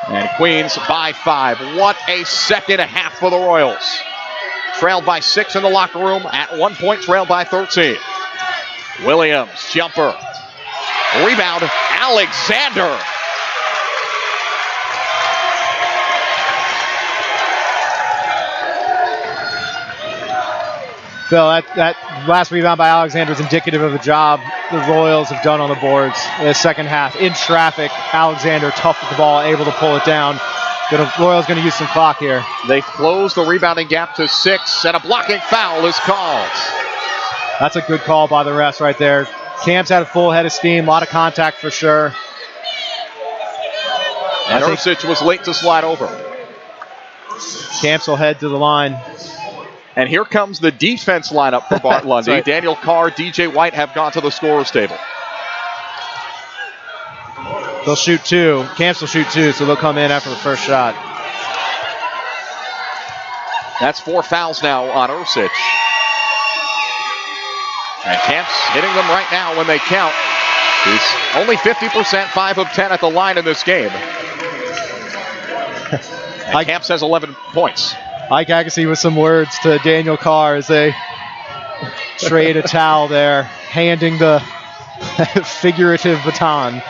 Speaker 1: And Queens by 5. What a second half for the Royals. Trailed by 6 in the locker room. At one point trailed by 13. Williams, jumper. Rebound, Alexander.
Speaker 2: Phil, that last rebound by Alexander is indicative of the job the Royals have done on the boards in the second half. In traffic, Alexander tough with the ball, able to pull it down. The Royals going to use some clock here.
Speaker 1: They close the rebounding gap to 6, and a blocking foul is called.
Speaker 2: That's a good call by the refs right there. Camps had a full head of steam, a lot of contact for sure.
Speaker 1: And Ursic was late to slide over.
Speaker 2: Camps will head to the line.
Speaker 1: And here comes the defense lineup for Bart Lundy.
Speaker 2: Right.
Speaker 1: Daniel Carr, DJ White have gone to the scorer's table.
Speaker 2: They'll shoot 2. Camps will shoot 2, so they'll come in after the first shot.
Speaker 1: That's 4 fouls now on Ursic. And Camps hitting them right now when they count. He's only 50%, 5 of 10 at the line in this game. And Camps has 11 points.
Speaker 2: Ike Agassi with some words to Daniel Carr as they trade a towel there, handing the figurative baton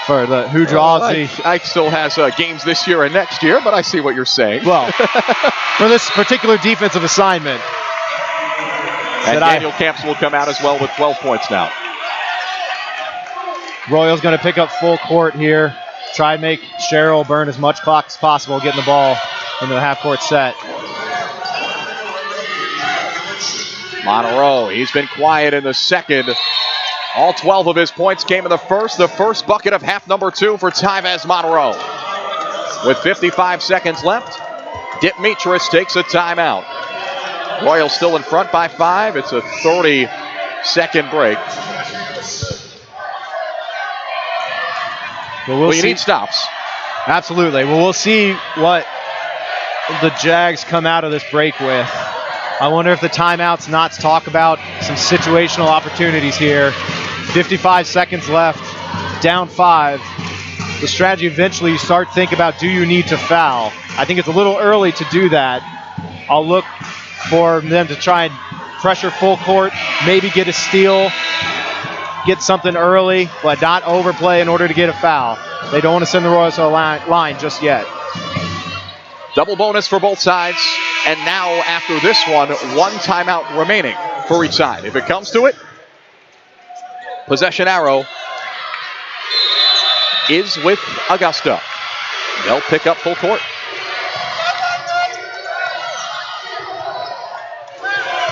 Speaker 2: for the who draws the.
Speaker 1: Ike still has games this year and next year, but I see what you're saying.
Speaker 2: Well, for this particular defensive assignment.
Speaker 1: And Daniel Camps will come out as well with 12 points now.
Speaker 2: Royals going to pick up full court here. Try and make Sherrill burn as much clock as possible, getting the ball into the half-court set.
Speaker 1: Monroe, he's been quiet in the second. All 12 of his points came in the first. The first bucket of half number 2 for Tyvez Monroe. With 55 seconds left, Dimitris takes a timeout. Royals still in front by 5. It's a 30-second break.
Speaker 2: Well,
Speaker 1: you need stops.
Speaker 2: Absolutely. Well, we'll see what the Jags come out of this break with. I wonder if the timeouts not to talk about some situational opportunities here. 55 seconds left, down 5. The strategy eventually you start thinking about, do you need to foul? I think it's a little early to do that. I'll look for them to try and pressure full court, maybe get a steal, get something early, but not overplay in order to get a foul. They don't want to send the Royals to the line just yet.
Speaker 1: Double bonus for both sides. And now, after this one timeout remaining for each side. If it comes to it, possession arrow is with Augusta. They'll pick up full court.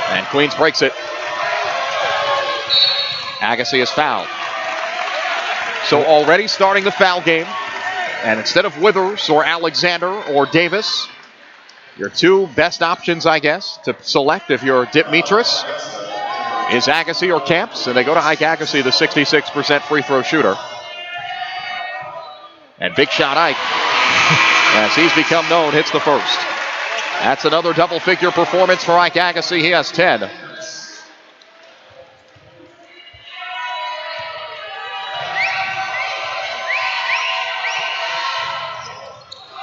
Speaker 1: And Queens breaks it. Agassi is fouled. So already starting the foul game. And instead of Withers or Alexander or Davis, your 2 best options, I guess, to select if you're Dimitris is Agassi or Camps. And they go to Ike Agassi, the 66% free throw shooter. And big shot Ike, as he's become known, hits the first. That's another double-figure performance for Ike Agassi. He has 10.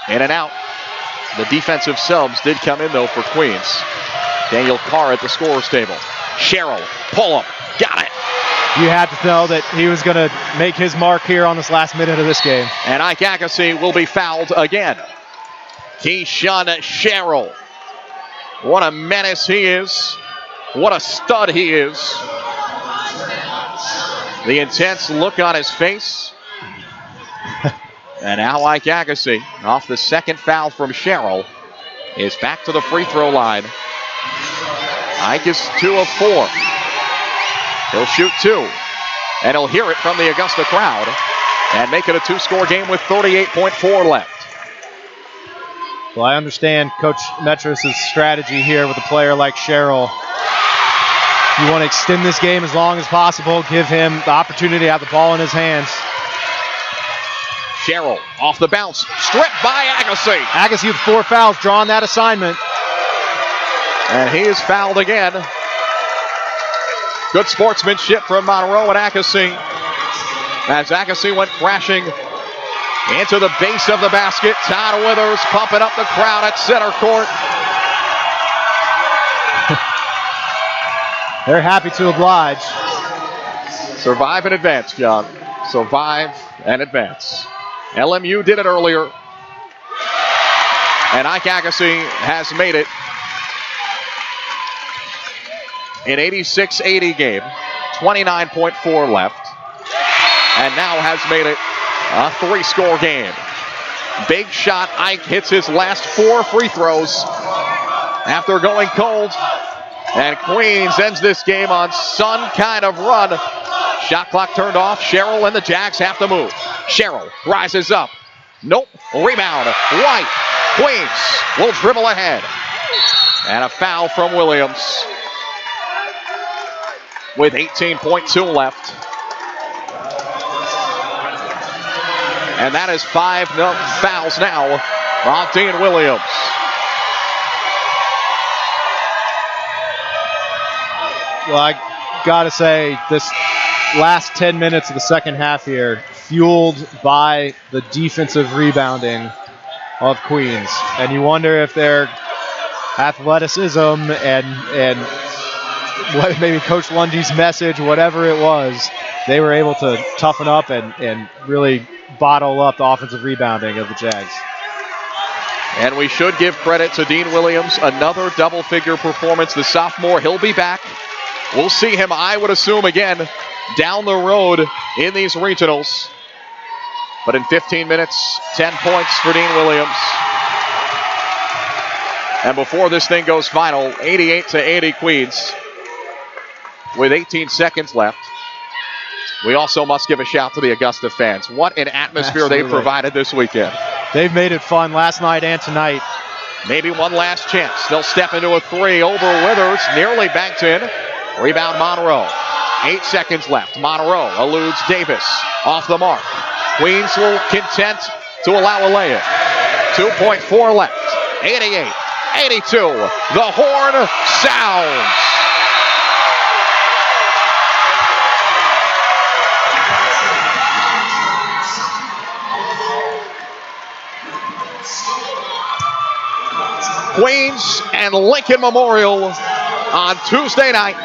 Speaker 1: In and out. The defensive subs did come in, though, for Queens. Daniel Carr at the scorer's table. Sherrill, pull him, got it.
Speaker 2: You had to know that he was going to make his mark here on this last minute of this game.
Speaker 1: And Ike Agassi will be fouled again. Keyshawn Sherrill. What a menace he is. What a stud he is. The intense look on his face. And now Ike Agassi, off the second foul from Sherrill, is back to the free throw line. Ike is 2 of 4. He'll shoot 2, and he'll hear it from the Augusta crowd and make it a 2-score game with 38.4 left.
Speaker 2: Well, I understand Coach Metros' strategy here with a player like Sherrill. You want to extend this game as long as possible, give him the opportunity to have the ball in his hands.
Speaker 1: Sherrill off the bounce, stripped by Agassi.
Speaker 2: Agassi with 4 fouls, drawing that assignment.
Speaker 1: And he is fouled again. Good sportsmanship from Monroe and Agassi. As Agassi went crashing into the base of the basket. Todd Withers pumping up the crowd at center court.
Speaker 2: They're happy to oblige.
Speaker 1: Survive and advance, John. Survive and advance. LMU did it earlier. And Ike Agassi has made it an 86-80 game. 29.4 left. And now has made it a 3-score game. Big shot. Ike hits his last 4 free throws after going cold. And Queens ends this game on some kind of run. Shot clock turned off. Sherrill and the Jags have to move. Sherrill rises up. Nope. Rebound. White. Queens will dribble ahead. And a foul from Williams with 18.2 left. And that is 5 fouls now on Dean Williams.
Speaker 2: Well, I got to say, this last 10 minutes of the second half here, fueled by the defensive rebounding of Queens. And you wonder if their athleticism and what maybe Coach Lundy's message, whatever it was, they were able to toughen up and really bottle up the offensive rebounding of the Jags.
Speaker 1: And we should give credit to Dean Williams. Another double-figure performance. The sophomore, he'll be back. We'll see him, I would assume, again, down the road in these regionals. But in 15 minutes, 10 points for Dean Williams. And before this thing goes final, 88-80 Queens with 18 seconds left. We also must give a shout to the Augusta fans. What an atmosphere
Speaker 2: Absolutely.
Speaker 1: they provided this weekend.
Speaker 2: They've made it fun last night and tonight.
Speaker 1: Maybe one last chance. They'll step into a 3 over Withers. Nearly banked in. Rebound Monroe. 8 seconds left. Monroe eludes Davis. Off the mark. Queens will content to allow a lay-in. 2.4 left. 88-82. The horn sounds. Queens and Lincoln Memorial on Tuesday night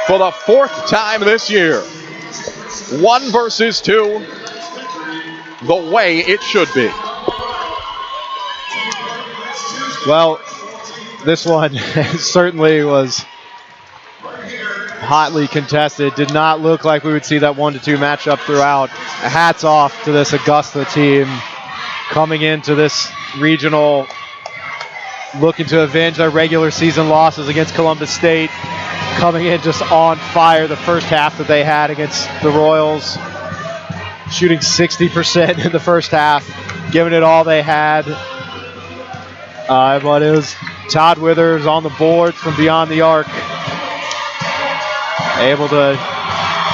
Speaker 1: for the 4th time this year. 1 versus 2, the way it should be.
Speaker 2: Well, this one certainly was hotly contested. Did not look like we would see that 1-2 matchup throughout. Hats off to this Augusta team coming into this regional, looking to avenge their regular season losses against Columbus State, coming in just on fire the first half that they had against the Royals, shooting 60% in the first half, giving it all they had. But it was Todd Withers on the boards from beyond the arc, able to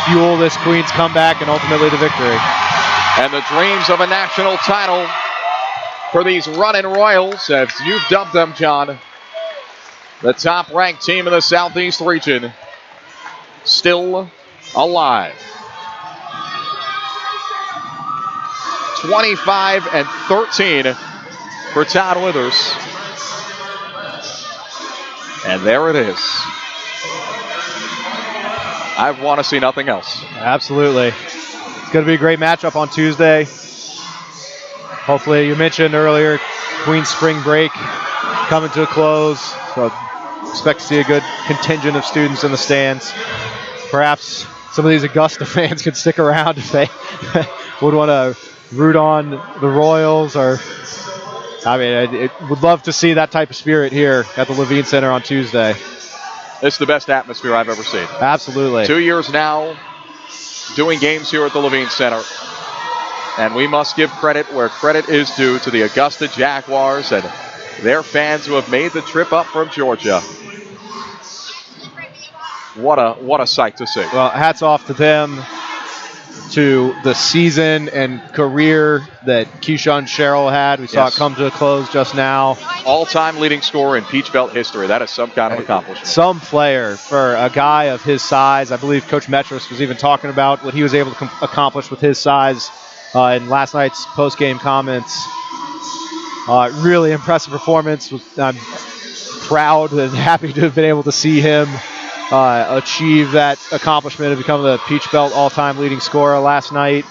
Speaker 2: fuel this Queens comeback and ultimately the victory.
Speaker 1: And the dreams of a national title for these running Royals, as you've dubbed them, John, the top-ranked team in the Southeast region, still alive. 25-13 for Todd Withers. And there it is. I want to see nothing else.
Speaker 2: Absolutely. It's going to be a great matchup on Tuesday. Hopefully, you mentioned earlier, Queen's spring break coming to a close. So expect to see a good contingent of students in the stands. Perhaps some of these Augusta fans could stick around if they would want to root on the Royals or I mean, I would love to see that type of spirit here at the Levine Center on Tuesday.
Speaker 1: It's the best atmosphere I've ever seen.
Speaker 2: Absolutely.
Speaker 1: 2 years now doing games here at the Levine Center. And we must give credit where credit is due to the Augusta Jaguars and their fans who have made the trip up from Georgia. What a sight to see.
Speaker 2: Well, hats off to them, to the season and career that Keyshawn Sherrill had. We saw it come to a close just now.
Speaker 1: All-time leading scorer in Peach Belt history. That is some kind of accomplishment.
Speaker 2: Some player for a guy of his size. I believe Coach Metros was even talking about what he was able to accomplish with his size in last night's post-game comments. Really impressive performance. I'm proud and happy to have been able to see him achieve that accomplishment of becoming the Peach Belt all-time leading scorer last night.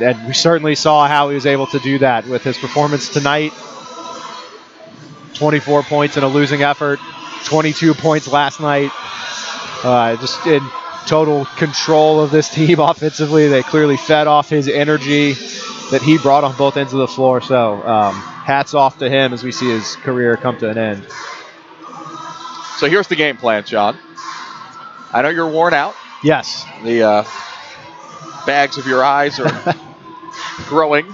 Speaker 2: And we certainly saw how he was able to do that with his performance tonight. 24 points in a losing effort, 22 points last night. Just in total control of this team offensively. They clearly fed off his energy that he brought on both ends of the floor. So hats off to him as we see his career come to an end.
Speaker 1: So here's the game plan, John. I know you're worn out.
Speaker 2: Yes.
Speaker 1: The bags of your eyes are growing.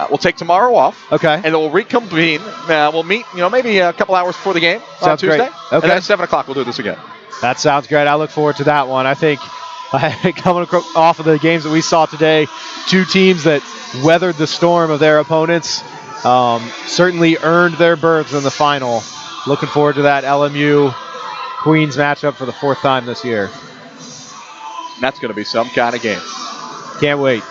Speaker 1: We'll take tomorrow off.
Speaker 2: Okay.
Speaker 1: And then we'll reconvene. We'll meet, maybe a couple hours before the game on Tuesday.
Speaker 2: Great. Okay.
Speaker 1: And then at 7 o'clock we'll do this again.
Speaker 2: That sounds great. I look forward to that one. I think coming off of the games that we saw today, two teams that weathered the storm of their opponents, certainly earned their berths in the final. Looking forward to that LMU Queens matchup for the fourth time this year.
Speaker 1: That's going to be some kind of game.
Speaker 2: Can't wait.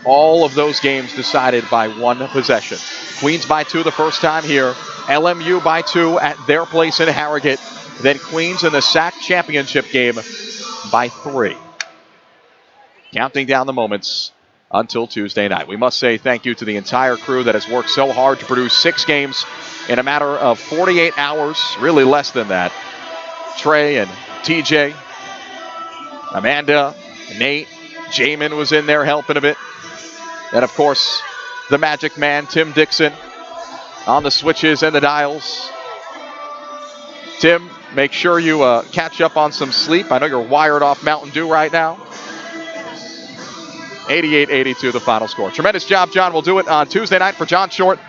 Speaker 1: All of those games decided by one possession. Queens by 2 the first time here. LMU by 2 at their place in Harrogate. Then Queens in the SAC championship game by 3. Counting down the moments until Tuesday night. We must say thank you to the entire crew that has worked so hard to produce 6 games in a matter of 48 hours, really less than that. Trey and TJ, Amanda, Nate, Jamin was in there helping a bit. And of course, the magic man, Tim Dixon, on the switches and the dials. Tim, make sure you catch up on some sleep. I know you're wired off Mountain Dew right now. 88-82 the final score. Tremendous job, John. We'll do it on Tuesday night for John Short,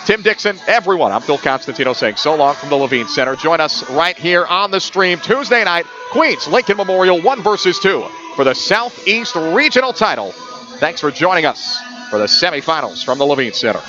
Speaker 1: Tim Dixon, everyone. I'm Phil Constantino saying so long from the Levine Center. Join us right here on the stream Tuesday night. Queens Lincoln Memorial 1 versus 2 for the Southeast Regional title. Thanks for joining us for the semifinals from the Levine Center.